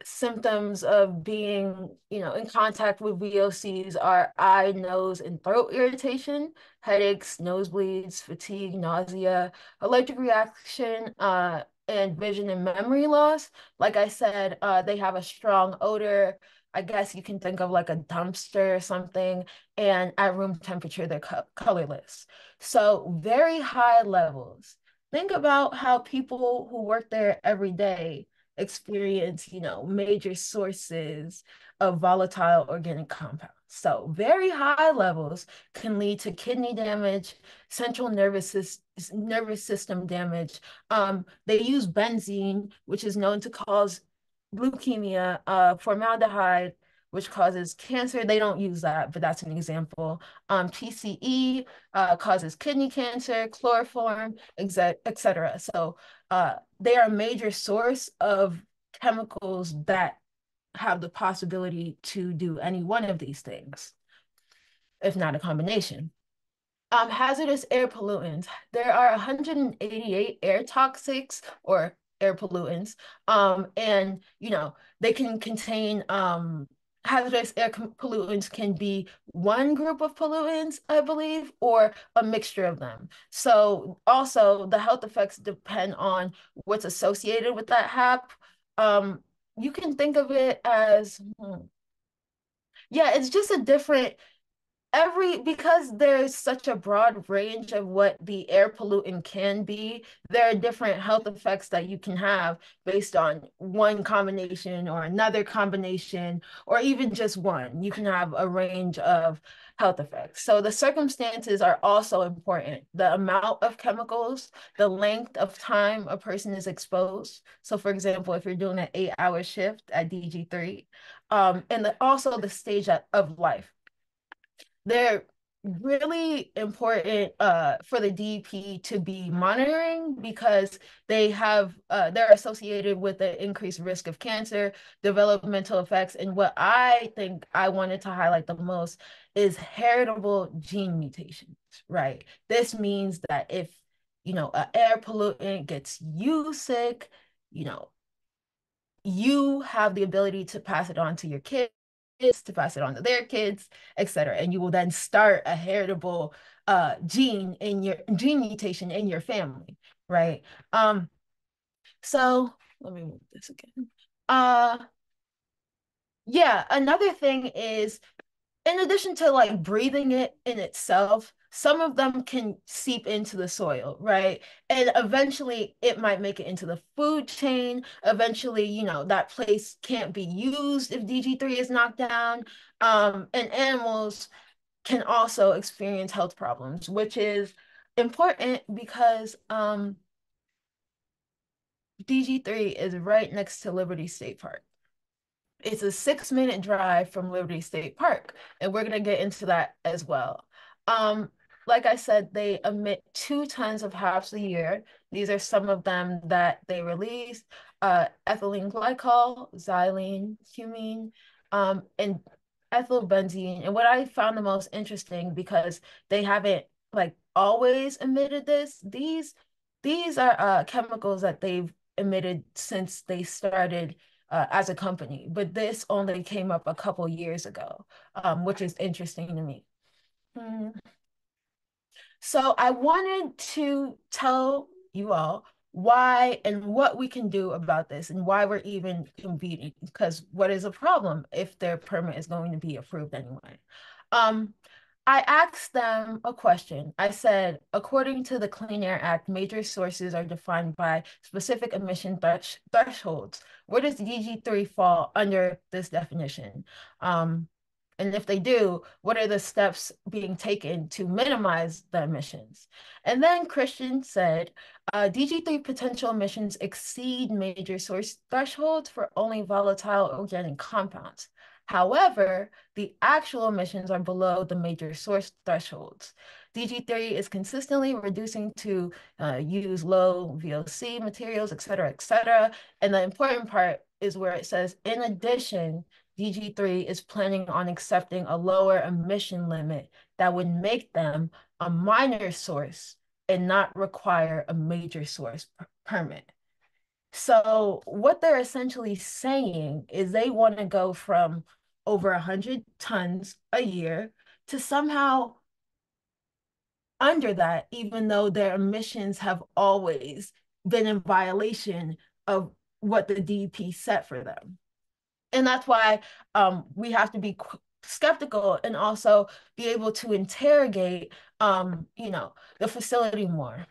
symptoms of being, you know, in contact with VOCs are eye, nose, and throat irritation, headaches, nosebleeds, fatigue, nausea, allergic reaction, and vision and memory loss. Like I said, they have a strong odor. I guess you can think of like a dumpster or something, and at room temperature, they're colorless. So very high levels. Think about how people who work there every day experience, you know, major sources of volatile organic compounds. So very high levels can lead to kidney damage, central nervous system damage. They use benzene, which is known to cause leukemia, formaldehyde, which causes cancer. They don't use that, but that's an example. TCE causes kidney cancer, chloroform, etc. So they are a major source of chemicals that have the possibility to do any one of these things, if not a combination. Hazardous air pollutants. There are 188 air toxics or air pollutants, and you know they can contain hazardous air pollutants can be one group of pollutants, I believe, or a mixture of them. So also the health effects depend on what's associated with that HAP. You can think of it as, yeah, it's just a different, because there's such a broad range of what the air pollutant can be, there are different health effects that you can have based on one combination or another combination, or even just one. You can have a range of health effects. So the circumstances are also important. The amount of chemicals, the length of time a person is exposed. So for example, if you're doing an 8-hour shift at DG3, and also the stage of life. They're really important for the DEP to be monitoring because they're associated with the increased risk of cancer, developmental effects, and what I think I wanted to highlight the most is heritable gene mutations, right? This means that if, you know, an air pollutant gets you sick, you know, you have the ability to pass it on to your kids, to pass it on to their kids, etc. And you will then start a heritable gene mutation in your family, right? So let me move this again. Yeah, another thing is, in addition to like breathing it in itself, some of them can seep into the soil, right? And eventually it might make it into the food chain. Eventually, you know, that place can't be used if DG3 is knocked down. And animals can also experience health problems, which is important because DG3 is right next to Liberty State Park. It's a 6-minute drive from Liberty State Park, and we're gonna get into that as well. Like I said, they emit 2 tons of HAPs a year. These are some of them that they release: ethylene glycol, xylene, cumene, and ethylbenzene. And what I found the most interesting, because they haven't like always emitted this, these are chemicals that they've emitted since they started as a company, but this only came up a couple years ago, which is interesting to me. So I wanted to tell you all why and what we can do about this and why we're even competing, because what is a problem if their permit is going to be approved anyway? I asked them a question. I said, according to the Clean Air Act, major sources are defined by specific emission thresholds. Where does DG3 fall under this definition? And if they do, what are the steps being taken to minimize the emissions? And then Christian said, DG3 potential emissions exceed major source thresholds for only volatile organic compounds. However, the actual emissions are below the major source thresholds. DG3 is consistently reducing to use low VOC materials, et cetera. And the important part is where it says, in addition, DG3 is planning on accepting a lower emission limit that would make them a minor source and not require a major source permit. So what they're essentially saying is they want to go from over 100 tons a year to somehow under that, even though their emissions have always been in violation of what the DEP set for them. And that's why we have to be skeptical and also be able to interrogate, you know, the facility more.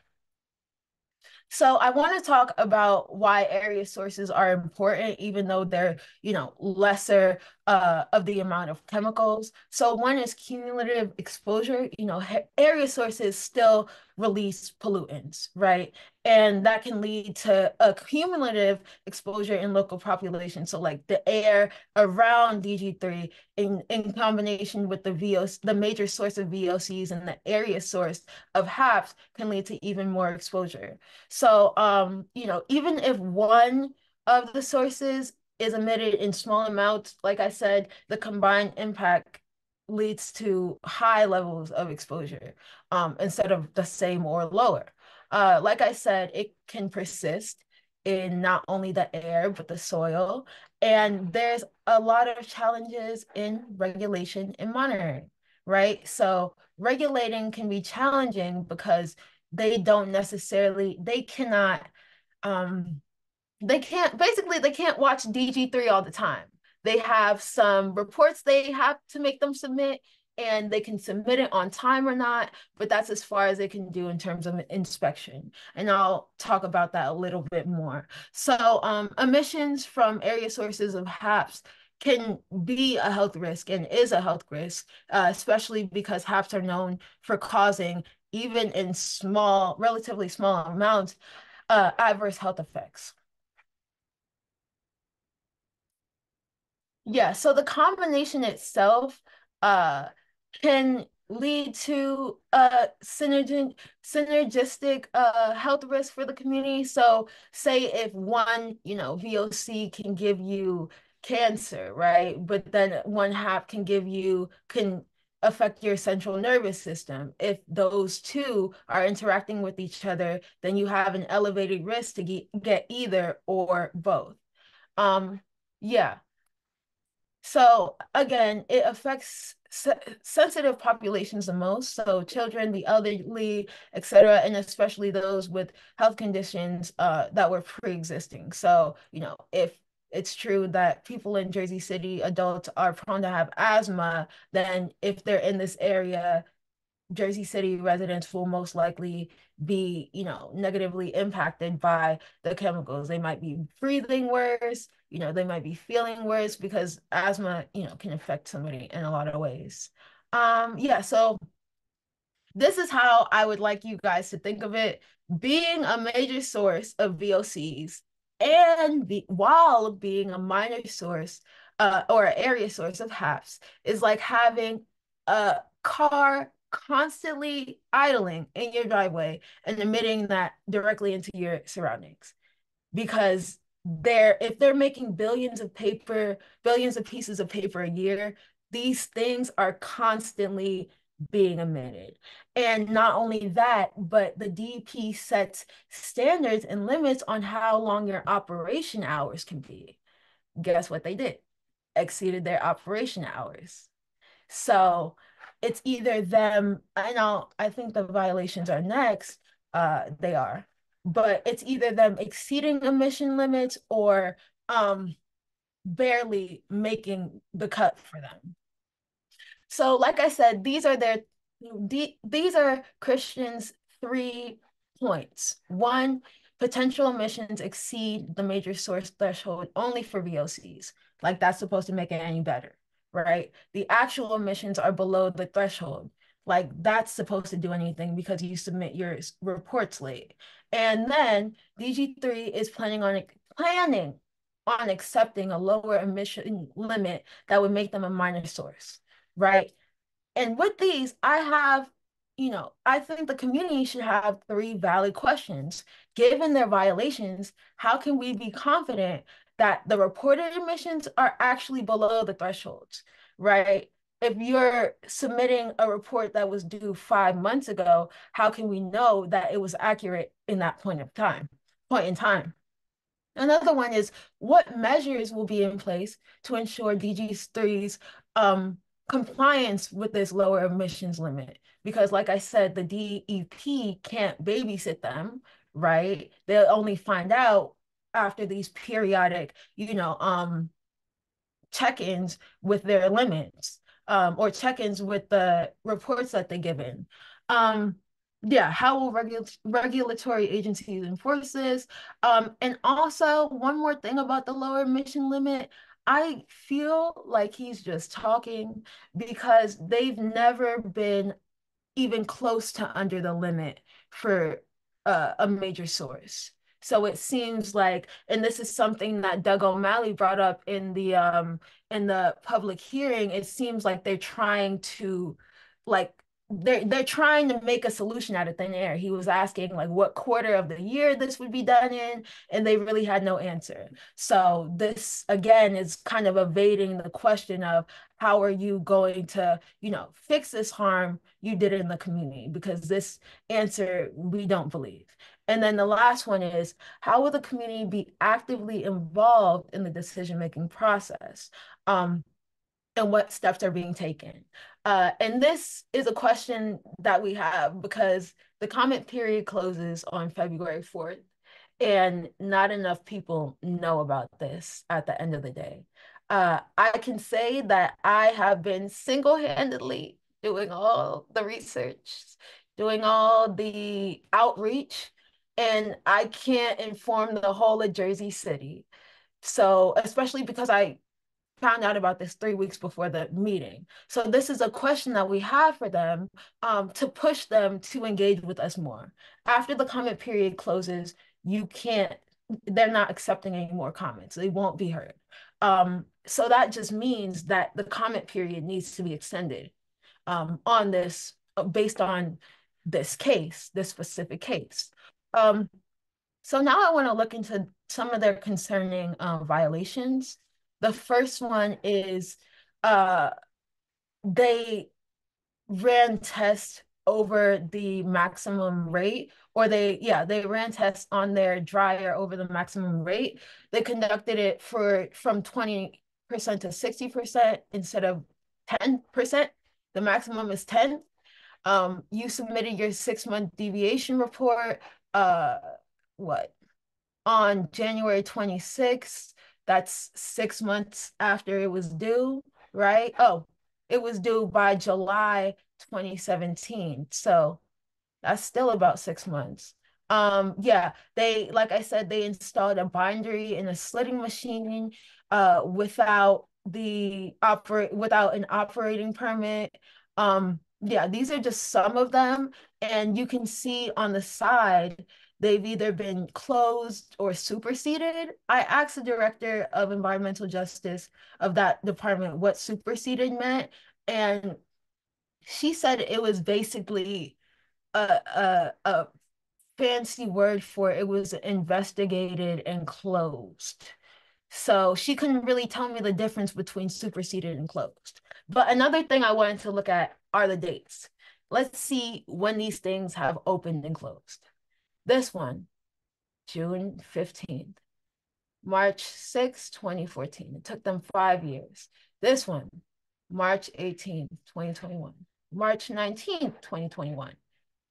So I want to talk about why area sources are important, even though they're, you know, lesser of the amount of chemicals. So one is cumulative exposure. You know, area sources still release pollutants, right? And that can lead to a cumulative exposure in local population. So like the air around DG3 in combination with the VOC, the major source of VOCs and the area source of HAPs can lead to even more exposure. So, you know, even if one of the sources is emitted in small amounts, like I said, the combined impact leads to high levels of exposure instead of the same or lower. Like I said, it can persist in not only the air, but the soil. And there's a lot of challenges in regulation and monitoring, right? So regulating can be challenging because they don't necessarily, they can't watch DG3 all the time. They have some reports they have to make them submit, and they can submit it on time or not, but that's as far as they can do in terms of inspection. And I'll talk about that a little bit more. So emissions from area sources of HAPs can be a health risk and is a health risk, especially because HAPs are known for causing, even in small, relatively small amounts, adverse health effects. Yeah, so the combination itself can lead to synergistic health risk for the community. So say if one, you know, VOC can give you cancer, right? But then one HAP can affect your central nervous system. If those two are interacting with each other, then you have an elevated risk to get either or both. Yeah. So again, it affects sensitive populations the most. So children, the elderly, et cetera, and especially those with health conditions that were pre-existing. So, you know, if it's true that people in Jersey City, adults, are prone to have asthma, then if they're in this area, Jersey City residents will most likely be, negatively impacted by the chemicals. They might be breathing worse, they might be feeling worse because asthma, can affect somebody in a lot of ways. Yeah, so this is how I would like you guys to think of it. Being a major source of VOCs and while being a minor source or an area source of HAPs is like having a car constantly idling in your driveway and emitting that directly into your surroundings. Because if they're making billions of pieces of paper a year, these things are constantly being emitted. And not only that, but the DEP sets standards and limits on how long your operation hours can be. Guess what they did? Exceeded their operation hours. So it's either them, I think the violations are next, they are, but it's either them exceeding emission limits or barely making the cut for them. So like I said, these are Christian's 3 points. 1, potential emissions exceed the major source threshold only for VOCs. Like that's supposed to make it any better, right? The actual emissions are below the threshold. Like that's supposed to do anything because you submit your reports late. And then DG3 is planning on accepting a lower emission limit that would make them a minor source, right? And with these, I think the community should have 3 valid questions. Given their violations, how can we be confident that the reported emissions are actually below the thresholds, right? If you're submitting a report that was due 5 months ago, how can we know that it was accurate in that point in time? Another one is, what measures will be in place to ensure DG3's compliance with this lower emissions limit? Because like I said, the DEP can't babysit them, right? They'll only find out after these periodic, check-ins with their limits, or check-ins with the reports that they give in. Yeah, how will regulatory agencies enforce this? And also, one more thing about the lower emission limit, I feel like he's just talking because they've never been even close to under the limit for a major source. So it seems like, and this is something that Doug O'Malley brought up in the public hearing, it seems like they're trying to they're trying to make a solution out of thin air. He was asking like what quarter of the year this would be done in, and they really had no answer. So this again is kind of evading the question of how are you going to, fix this harm you did in the community, because this answer we don't believe. And then the last one is, how will the community be actively involved in the decision-making process? And what steps are being taken? And this is a question that we have because the comment period closes on February 4th, and not enough people know about this at the end of the day. I can say that I have been single-handedly doing all the research, doing all the outreach, and I can't inform the whole of Jersey City. So, especially because I found out about this 3 weeks before the meeting. So this is a question that we have for them to push them to engage with us more. After the comment period closes, they're not accepting any more comments. They won't be heard. So that just means that the comment period needs to be extended on this, based on this specific case. So now I want to look into some of their concerning violations. The first one is they ran tests over the maximum rate, or they ran tests on their dryer over the maximum rate. They conducted it from 20% to 60% instead of 10%. The maximum is 10. You submitted your 6-month deviation report, on January 26th. That's 6 months after it was due, right? Oh, it was due by July 2017. So that's still about 6 months. Yeah, they, like I said, they installed a bindery in a slitting machine without an operating permit. Yeah, these are just some of them. And you can see on the side, they've either been closed or superseded. I asked the director of environmental justice of that department what superseded meant. And she said it was basically a fancy word for it was investigated and closed. So she couldn't really tell me the difference between superseded and closed. But another thing I wanted to look at are the dates. Let's see when these things have opened and closed. This one, June 15th. March 6, 2014. It took them 5 years. This one, March 18th, 2021. March 19th, 2021.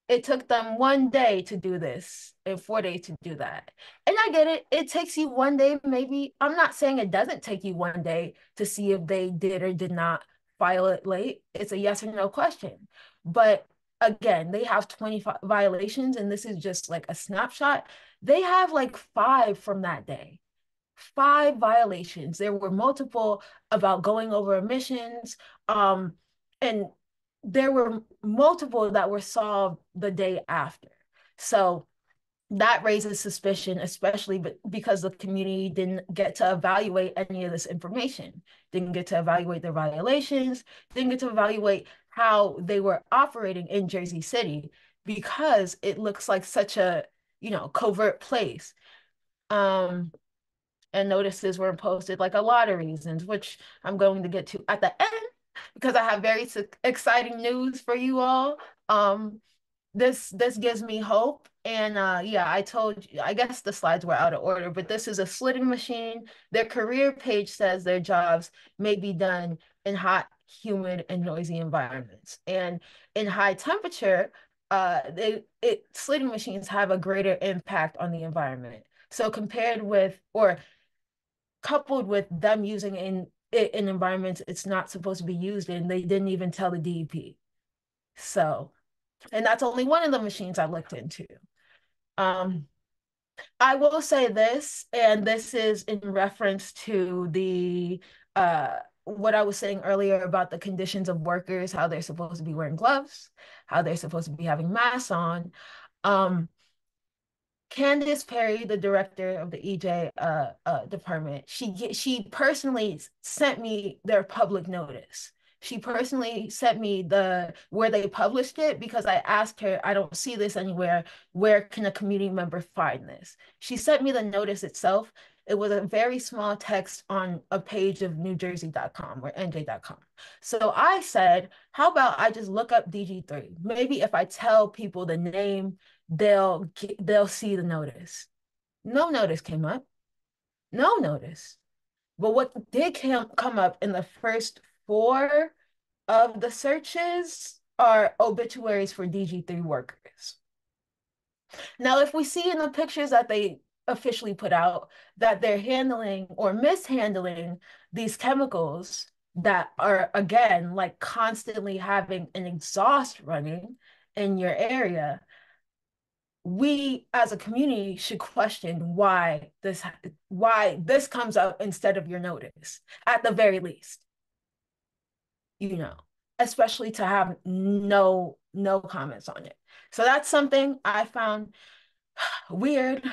It took them 1 day to do this and 4 days to do that. And I get it. It takes you 1 day, maybe. I'm not saying it doesn't take you 1 day to see if they did or did not file it late. It's a yes or no question. But again, they have 25 violations, and this is just like a snapshot. They have like 5 from that day. 5 violations. There were multiple about going over emissions, and there were multiple that were solved the day after. So that raises suspicion, especially because the community didn't get to evaluate any of this information, didn't get to evaluate their violations, didn't get to evaluate how they were operating in Jersey City, because it looks like such a, covert place. And notices were posted, like a lot of reasons, which I'm going to get to at the end, because I have very exciting news for you all. This gives me hope. And yeah, I guess the slides were out of order, but this is a slitting machine. Their career page says their jobs may be done in hot, humid, and noisy environments. And in high temperature, slitting machines have a greater impact on the environment. So compared with, or coupled with them using in environments it's not supposed to be used in, they didn't even tell the DEP. So, and that's only one of the machines I looked into. I will say this, and this is in reference to the what I was saying earlier about the conditions of workers, how they're supposed to be wearing gloves, how they're supposed to be having masks on. Candace Perry, the director of the EJ department, she personally sent me their public notice. She personally sent me where they published it, because I asked her, I don't see this anywhere. Where can a community member find this? She sent me the notice itself. It was a very small text on a page of NewJersey.com or NJ.com. So I said, how about I just look up DG3? Maybe if I tell people the name, they'll see the notice. No notice came up. No notice. But what did come up in the first 4 of the searches are obituaries for DG3 workers. Now, if we see in the pictures that they officially put out that they're handling or mishandling these chemicals that are, again, like constantly having an exhaust running in your area, we as a community should question why this comes up instead of your notice, at the very least, especially to have no comments on it. So that's something I found weird,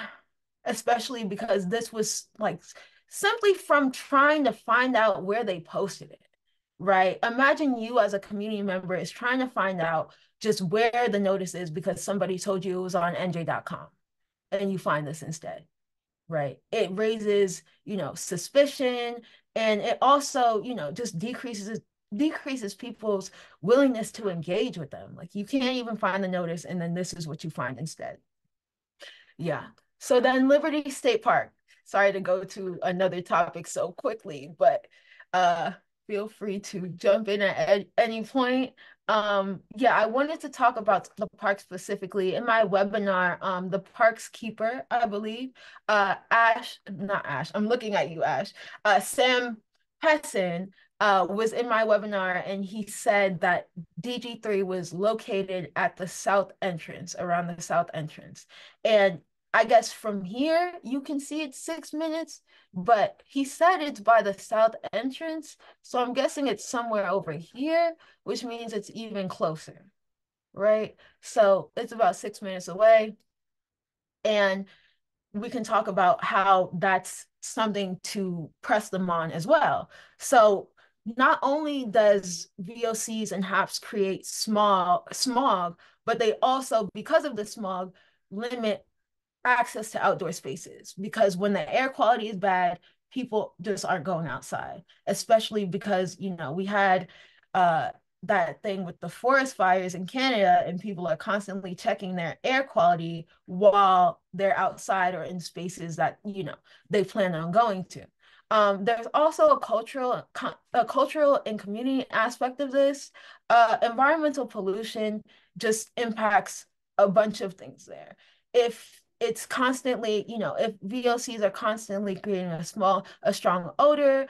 especially because this was like simply from trying to find out where they posted it, right? Imagine you as a community member is trying to find out just where the notice is because somebody told you it was on NJ.com, and you find this instead, right? It raises, suspicion, and it also, just decreases people's willingness to engage with them. Like, you can't even find the notice, and then this is what you find instead. Yeah. So then Liberty State Park. Sorry to go to another topic so quickly, but feel free to jump in at any point. Yeah, I wanted to talk about the park specifically. In my webinar, the park's keeper, I believe, not Ash, I'm looking at you, Ash, Sam Pesson, was in my webinar, and he said that DG3 was located at the south entrance, around the south entrance. And I guess from here, you can see it's 6 minutes, but he said it's by the south entrance. So I'm guessing it's somewhere over here, which means it's even closer, right? So it's about 6 minutes away. And we can talk about how that's something to press them on as well. So not only does VOCs and HAPs create smog, but they also, because of the smog, limit access to outdoor spaces, because when the air quality is bad, people just aren't going outside, especially because, you know, we had that thing with the forest fires in Canada, and people are constantly checking their air quality while they're outside or in spaces that, you know, they plan on going to. There's also a cultural and community aspect of this. Environmental pollution just impacts a bunch of things there. If it's constantly, you know, if VOCs are constantly creating a strong odor,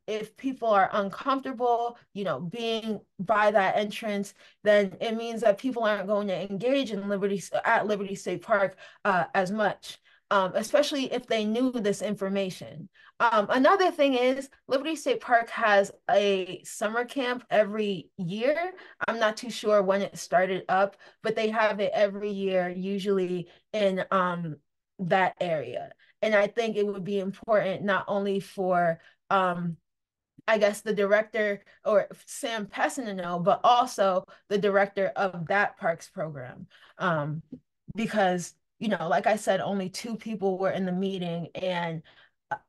if people are uncomfortable, you know, being by that entrance, then it means that people aren't going to engage in Liberty State Park as much. Especially if they knew this information. Another thing is Liberty State Park has a summer camp every year. I'm not too sure when it started up, but they have it every year, usually in that area. And I think it would be important not only for I guess the director or Sam Pessin to know, but also the director of that parks program. Because, you know, like I said, only 2 people were in the meeting, and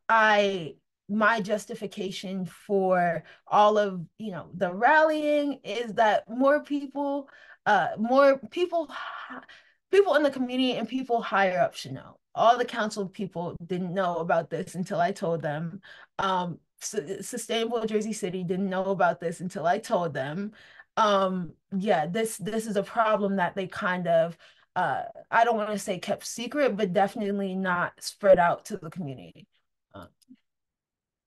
my justification for all of, you know, the rallying is that more people in the community and people higher up should know. All the council people didn't know about this until I told them. Sustainable Jersey City didn't know about this until I told them. Yeah, this is a problem that they kind of I don't want to say kept secret, but definitely not spread out to the community.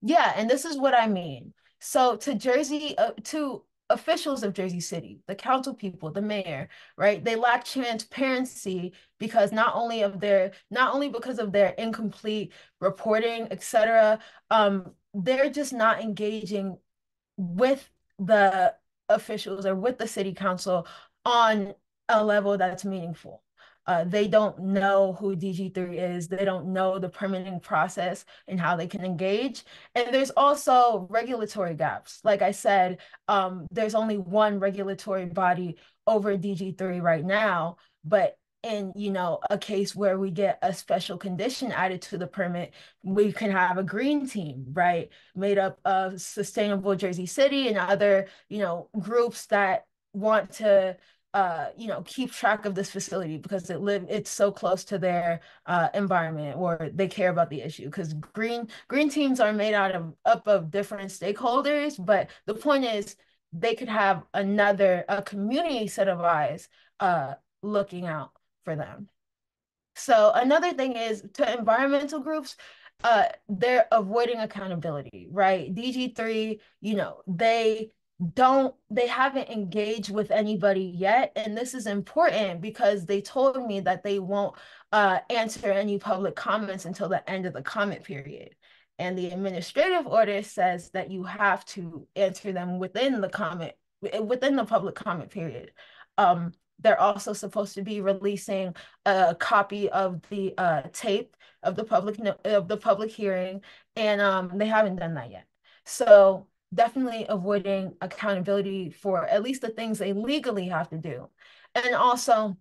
Yeah, and this is what I mean. So to officials of Jersey City, the council people, the mayor, right? They lack transparency because not only because of their incomplete reporting, etc. They're just not engaging with the officials or with the city council on a level that's meaningful. They don't know who DG3 is. They don't know the permitting process and how they can engage. And there's also regulatory gaps. Like I said, there's only one regulatory body over DG3 right now, but in, you know, a case where we get a special condition added to the permit, we can have a green team, right, made up of Sustainable Jersey City and other, you know, groups that want to you know, keep track of this facility because it's so close to their environment, or they care about the issue, because green teams are made up of different stakeholders, but the point is they could have a community set of eyes looking out for them. So another thing is, to environmental groups, they're avoiding accountability, right? DG3, you know, they haven't engaged with anybody yet. And this is important because they told me that they won't answer any public comments until the end of the comment period. And the administrative order says that you have to answer them within the public comment period. They're also supposed to be releasing a copy of the tape of the public hearing, and they haven't done that yet. So definitely avoiding accountability for at least the things they legally have to do. And also,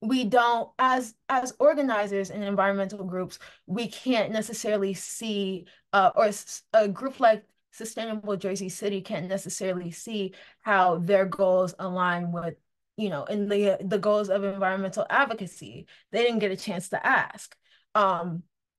we don't, as organizers in environmental groups, we can't necessarily see, or a group like Sustainable Jersey City can't necessarily see how their goals align with, you know, in the goals of environmental advocacy. They didn't get a chance to ask.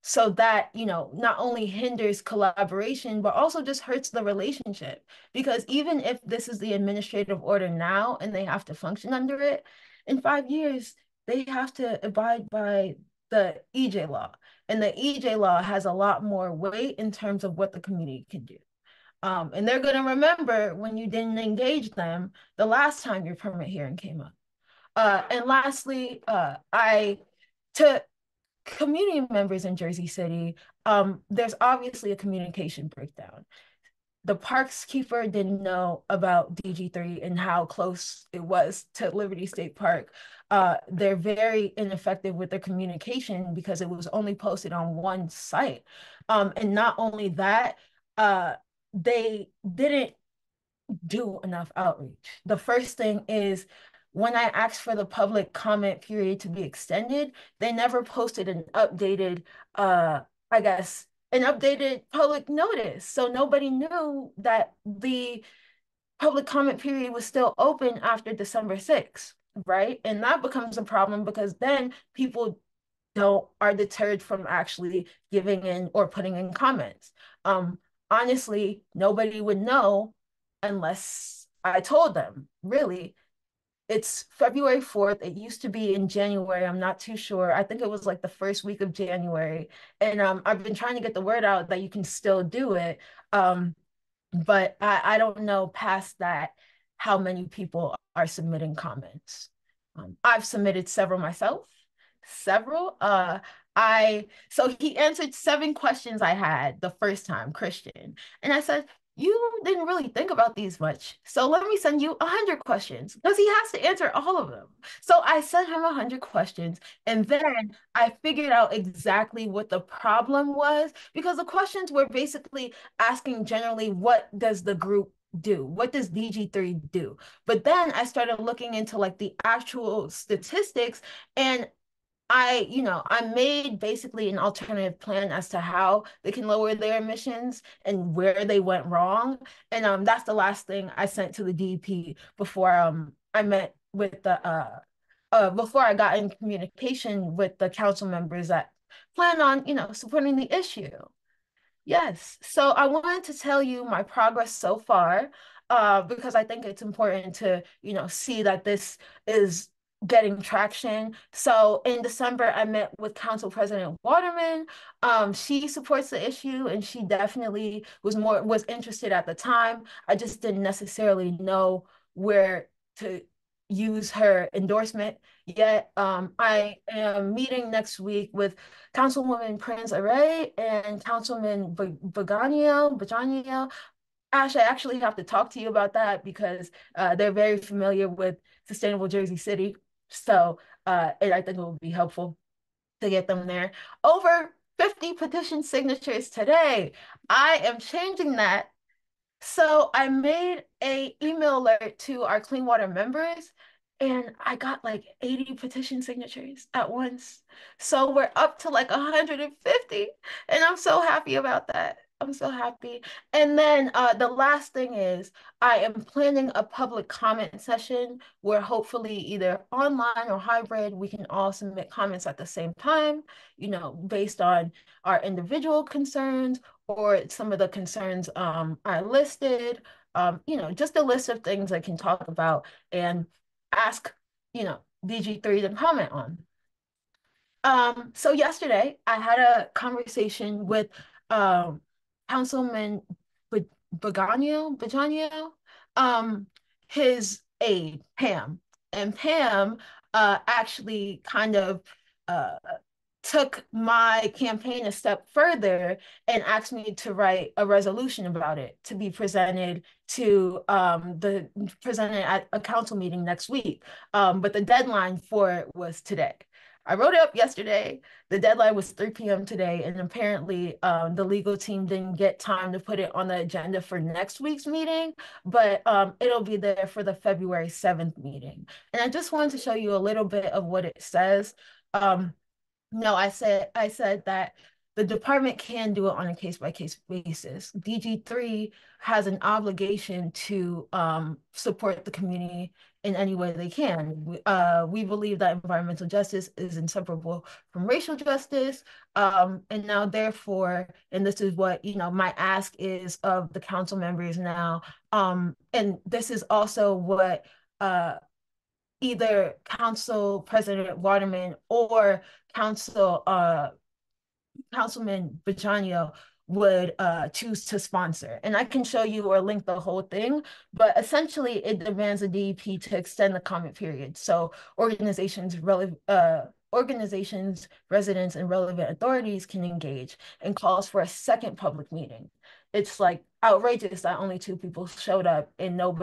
So that, you know, not only hinders collaboration, but also just hurts the relationship. Because even if this is the administrative order now and they have to function under it, in 5 years, they have to abide by the EJ law. And the EJ law has a lot more weight in terms of what the community can do. And they're going to remember when you didn't engage them the last time your permit hearing came up. And lastly, to community members in Jersey City, there's obviously a communication breakdown. The parks keeper didn't know about DG3 and how close it was to Liberty State Park. They're very ineffective with their communication because it was only posted on one site. And not only that, they didn't do enough outreach. The first thing is, when I asked for the public comment period to be extended, they never posted an updated, I guess, an updated public notice. So nobody knew that the public comment period was still open after December 6th, right? And that becomes a problem because then people are deterred from actually giving in or putting in comments. Honestly, nobody would know unless I told them, really. It's February 4th. It used to be in January. I'm not too sure. I think it was like the first week of January. And I've been trying to get the word out that you can still do it. But I don't know past that how many people are submitting comments. I've submitted several myself. Several. So he answered 7 questions I had the first time, Christian. And I said, you didn't really think about these much. So let me send you 100 questions because he has to answer all of them. So I sent him 100 questions and then I figured out exactly what the problem was because the questions were basically asking generally, what does the group do? What does DG3 do? But then I started looking into like the actual statistics and I made basically an alternative plan as to how they can lower their emissions and where they went wrong. And that's the last thing I sent to the DEP before I met with the before I got in communication with the council members that plan on, supporting the issue. Yes. So I wanted to tell you my progress so far, because I think it's important to, see that this is getting traction. So in December, I met with Council President Waterman. She supports the issue and she definitely was interested at the time. I just didn't necessarily know where to use her endorsement yet. I am meeting next week with Councilwoman Prince Array and Councilman Bajanio. Ash, I actually have to talk to you about that because they're very familiar with Sustainable Jersey City. So and I think it would be helpful to get them there. Over 50 petition signatures today. I am changing that. So I made an email alert to our clean water members and I got like 80 petition signatures at once. So we're up to like 150 and I'm so happy about that. I'm so happy. And then the last thing is I am planning a public comment session where hopefully either online or hybrid, we can all submit comments at the same time, based on our individual concerns or some of the concerns I listed, just a list of things I can talk about and ask, DG3 to comment on. So yesterday I had a conversation with Councilman Bajanio, his aide, Pam. And Pam actually kind of took my campaign a step further and asked me to write a resolution about it to be presented at a council meeting next week. But the deadline for it was today. I wrote it up yesterday. The deadline was 3 p.m. today, and apparently the legal team didn't get time to put it on the agenda for next week's meeting, but it'll be there for the February 7th meeting. And I just wanted to show you a little bit of what it says. No, I said that the department can do it on a case-by-case basis. DG3 has an obligation to support the community in any way they can. We believe that environmental justice is inseparable from racial justice. And now, therefore, and this is what, my ask is of the council members now. And this is also what either Council President Waterman or Councilman Bajanio would choose to sponsor. And I can show you or link the whole thing, but essentially it demands a DEP to extend the comment period. So organizations, residents, and relevant authorities can engage, and calls for a second public meeting. It's like outrageous that only 2 people showed up and not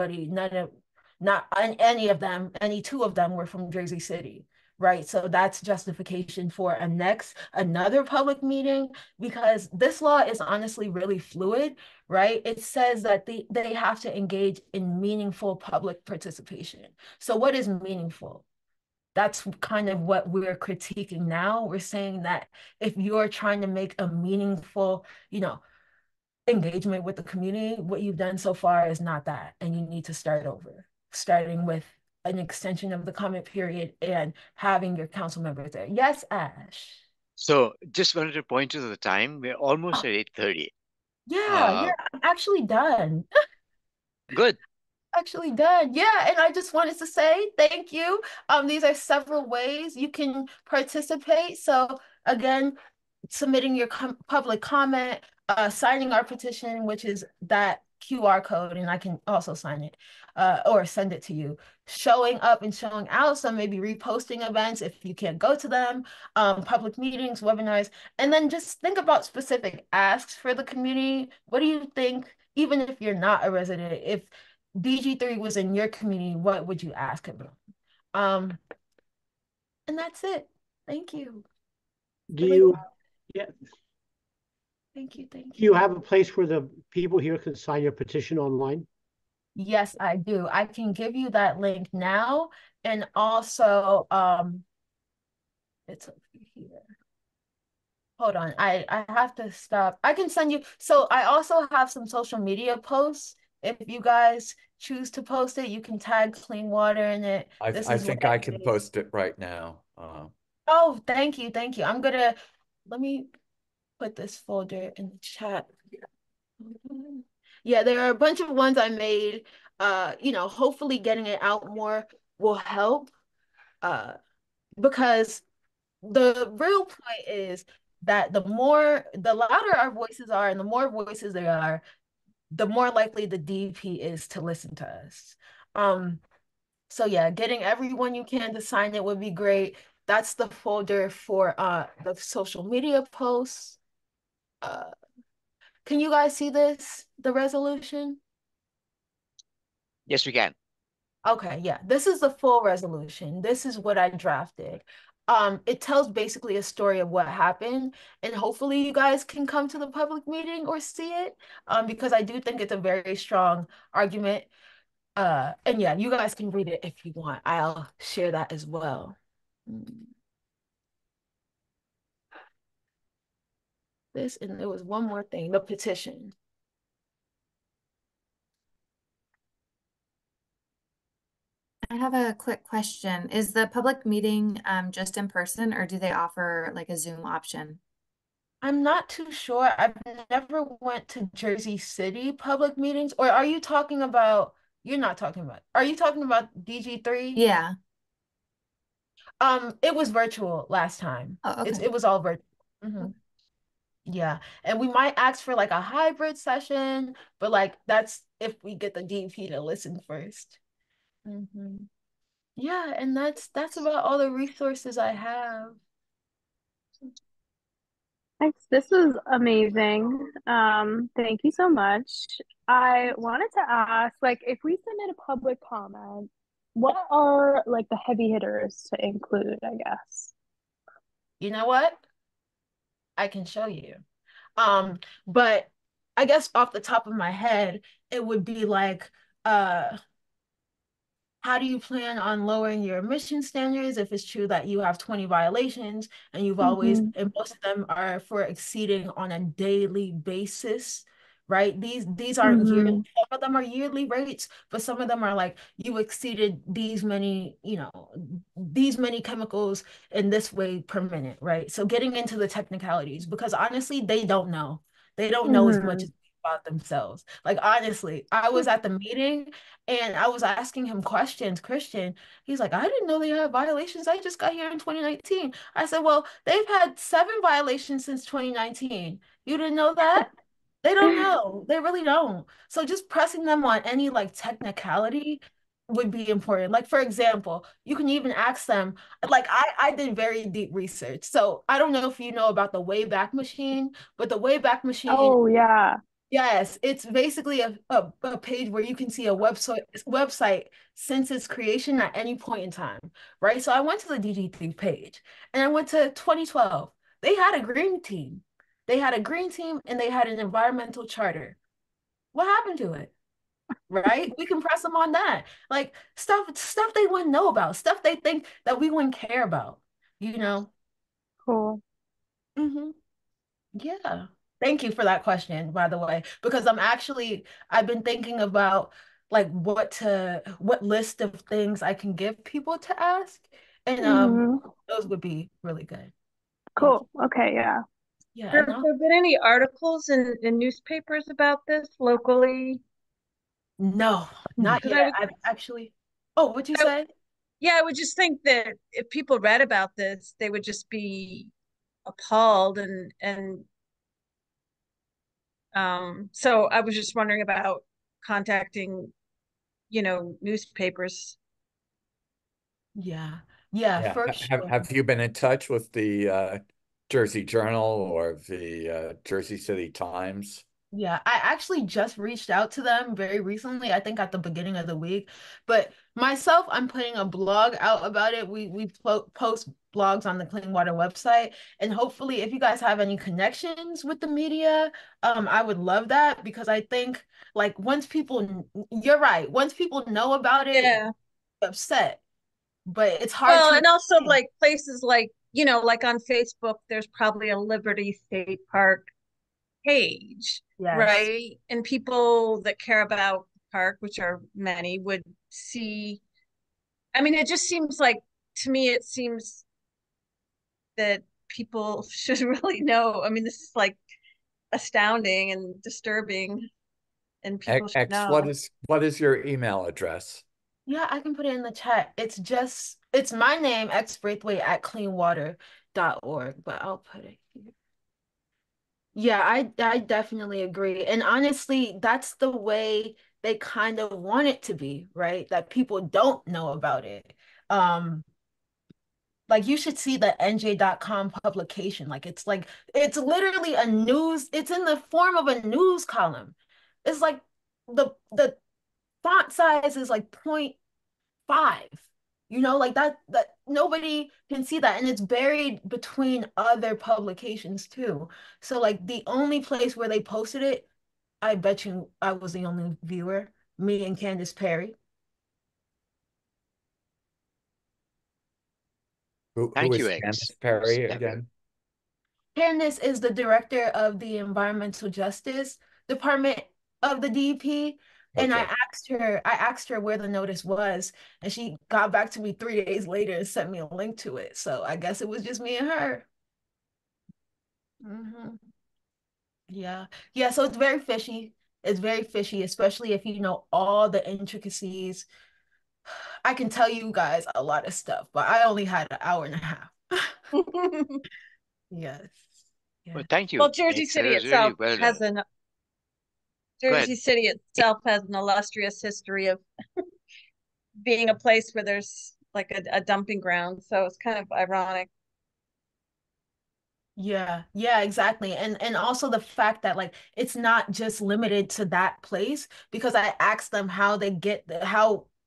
any of them, any 2 of them were from Jersey City. Right. So that's justification for another public meeting, because this law is honestly really fluid, right? It says that they have to engage in meaningful public participation. So what is meaningful? That's kind of what we're critiquing now. We're saying that if you're trying to make a meaningful, engagement with the community, what you've done so far is not that, and you need to start over, starting with an extension of the comment period and having your council members there. Yes, Ash.
So just wanted to point to the time. We're almost at 8:30.
Yeah, I'm actually done.
Good.
Actually done. Yeah, and I just wanted to say thank you. These are several ways you can participate. So again, submitting your public comment, signing our petition, which is that QR code, and I can also sign it or send it to you. Showing up and showing out, so maybe reposting events if you can't go to them, public meetings, webinars, and then just think about specific asks for the community. What do you think, even if you're not a resident, if DG3 was in your community, what would you ask about? And that's it. Thank you.
Yeah.
Thank you.
Do you have a place where the people here can sign your petition online?
Yes, I do. I can give you that link now. And also, it's over here. Hold on. I have to stop. I can send you. So I also have some social media posts. If you guys choose to post it, you can tag Clean Water in it.
I think I can post it right now.
Oh, thank you. Let me put this folder in the chat. Yeah, there are a bunch of ones I made. Hopefully getting it out more will help. Because the real point is that the louder our voices are and the more voices there are, the more likely the DP is to listen to us. So yeah, getting everyone you can to sign it would be great. That's the folder for the social media posts. Can you guys see this, the resolution?
Yes, we can.
Okay, yeah, this is the full resolution. This is what I drafted. It tells basically a story of what happened, and hopefully you guys can come to the public meeting or see it, because I do think it's a very strong argument. And yeah, you guys can read it if you want. I'll share that as well. This, and there was one more thing, the petition.
I have a quick question. Is the public meeting just in person, or do they offer like a Zoom option?
I'm not too sure. I've never went to Jersey City public meetings. Or are you talking about, are you talking about DG3?
Yeah.
It was virtual last time.
Oh, okay.
It was all virtual. Yeah, and we might ask for like a hybrid session, but like that's if we get the DP to listen first. Yeah, and that's about all the resources I have.
Thanks. This was amazing. Thank you so much. I wanted to ask, like, if we submit a public comment, what are like the heavy hitters to include, I guess?
You know what? I can show you. But I guess off the top of my head, it would be like, how do you plan on lowering your emission standards if it's true that you have 20 violations and you've always, and most of them are for exceeding on a daily basis, right? These aren't yearly, some of them are yearly rates, but some of them are like, you exceeded these many, these many chemicals in this way per minute, right? So getting into the technicalities, because honestly, they don't know. They don't know as much as about themselves. Like, honestly, I was at the meeting and I was asking him questions. Christian, he's like, I didn't know they had violations. I just got here in 2019. I said, well, they've had 7 violations since 2019. You didn't know that? They don't know. They really don't. So just pressing them on any like technicality would be important. Like for example, you can even ask them, like I did very deep research. So I don't know if you know about the Wayback Machine, but the Wayback Machine,
Oh yeah.
yes, it's basically a page where you can see a website since its creation at any point in time, right? So I went to the DG3 page and I went to 2012. They had a green team. They had a green team and they had an environmental charter. What happened to it? Right? We can press them on that. Like stuff they wouldn't know about, stuff they think that we wouldn't care about, you know?
Cool.
Mm-hmm. Yeah. Thank you for that question, by the way, because I've been thinking about like what list of things I can give people to ask. And those would be really good. Thank you.
Cool. Okay, yeah.
Yeah,
Have there been any articles in newspapers about this locally?
no, not yet. I've actually, oh, what'd you say?
Yeah, I would just think that if people read about this, they would just be appalled and so I was just wondering about contacting, newspapers.
Yeah,
Yeah.
for sure.
Have you been in touch with the Jersey Journal or the Jersey City Times?
Yeah, I actually just reached out to them very recently, I think at the beginning of the week. But myself, I'm putting a blog out about it. We post blogs on the Clean Water website. And hopefully, if you guys have any connections with the media, I would love that because I think like you're right, once people know about it,
Yeah.
they're upset. But it's hard
Well,
to
and also like places like, like on Facebook, there's probably a Liberty State Park page,
Yes.
right? And people that care about the park, which are many, would see. I mean, it just seems like, to me, it seems that people should really know. I mean, this is like astounding and disturbing, and people should
X,
know.
what is your email address?
Yeah, I can put it in the chat. It's my name, X Braithwaite at cleanwater.org, but I'll put it here. Yeah, I definitely agree. And honestly, that's the way they kind of want it to be, right? That people don't know about it. Um, like you should see the NJ.com publication. It's literally it's in the form of a news column. It's like the font size is like 0.5. Like that nobody can see that. And it's buried between other publications too. So like the only place where they posted it, I bet you I was the only viewer, me and Candace Perry.
Who
Thank
is
you, X.
Candace Perry again?
Candace is the director of the Environmental Justice Department of the DEP. And
Okay.
I asked her where the notice was, and she got back to me 3 days later and sent me a link to it. So I guess it was just me and her. Yeah. Yeah, so it's very fishy. It's very fishy, especially if you know all the intricacies. I can tell you guys a lot of stuff, but I only had an hour and a half. Yes. Yeah.
Well, thank you.
Well, Jersey
X.
City
That was really
itself
well
has
done.
Jersey City itself has an illustrious history of being a place where there's like a dumping ground. So it's kind of ironic.
Yeah, yeah, exactly. And also the fact that like it's not just limited to that place because I asked them how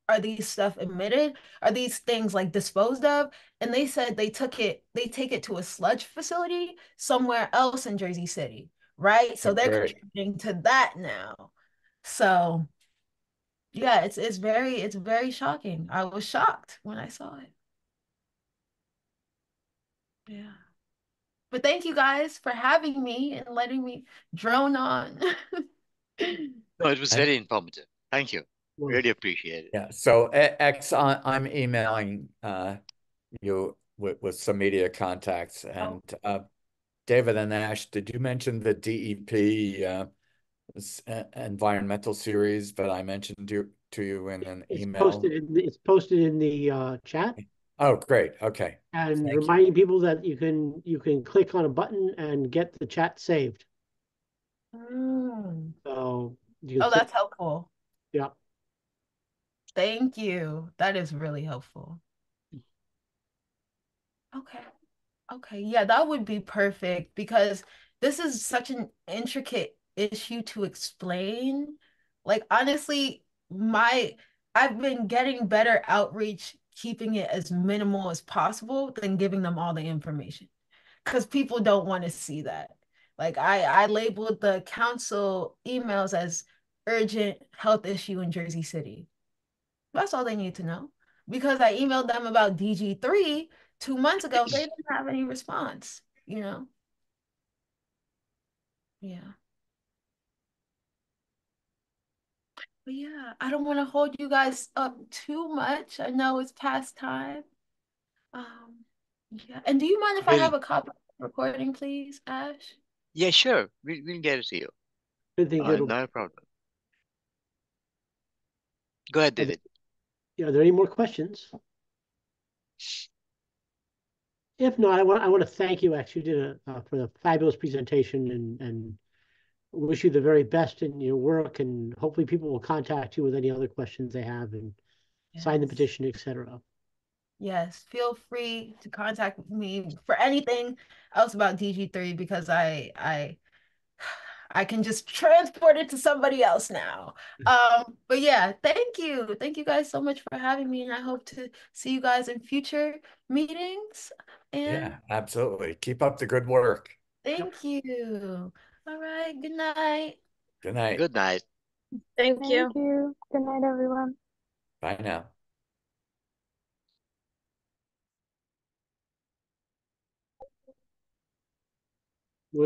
are these stuff emitted? Are these things like disposed of? And they said they take it to a sludge facility somewhere else in Jersey City, right? So they're
Great.
contributing to that now. So yeah, it's very shocking. I was shocked when I saw it. Yeah. But thank you guys for having me and letting me drone on.
No, it was very informative. Thank you. Really appreciate it.
Yeah. So X, I'm emailing you with some media contacts. And David and Ash, did you mention the DEP environmental series that I mentioned to you in an email?
It's posted in the chat.
Oh, great. Okay.
And reminding people that you can click on a button and get the chat saved.
Mm.
So you
Oh,
can
that's helpful.
yeah.
Thank you. That is really helpful. Okay. Okay. Yeah, that would be perfect because this is such an intricate issue to explain. Like honestly, I've been getting better outreach, keeping it as minimal as possible than giving them all the information. Because people don't want to see that. Like I labeled the council emails as urgent health issue in Jersey City. That's all they need to know. Because I emailed them about DG3 2 months ago, they didn't have any response, you know? Yeah. But yeah, I don't want to hold you guys up too much. I know it's past time. Um, yeah. And do you mind if I
Well,
have a copy of the recording, please, Ash?
yeah, sure. We'll get it to you.
I think it'll.
Not a problem. Go ahead, David.
Are there any more questions? If not, I want to thank you. Actually, you did for the fabulous presentation and wish you the very best in your work. And hopefully, people will contact you with any other questions they have and sign the
Yes.
petition, etc.
Yes, feel free to contact me for anything else about DG3 because I can just transport it to somebody else now. But yeah, thank you. Thank you guys so much for having me, and I hope to see you guys in future meetings. And
Yeah, absolutely. Keep up the good work.
thank you. All right, good night.
Good night.
Good night.
Thank you.
Thank you. Good night, everyone.
Bye now.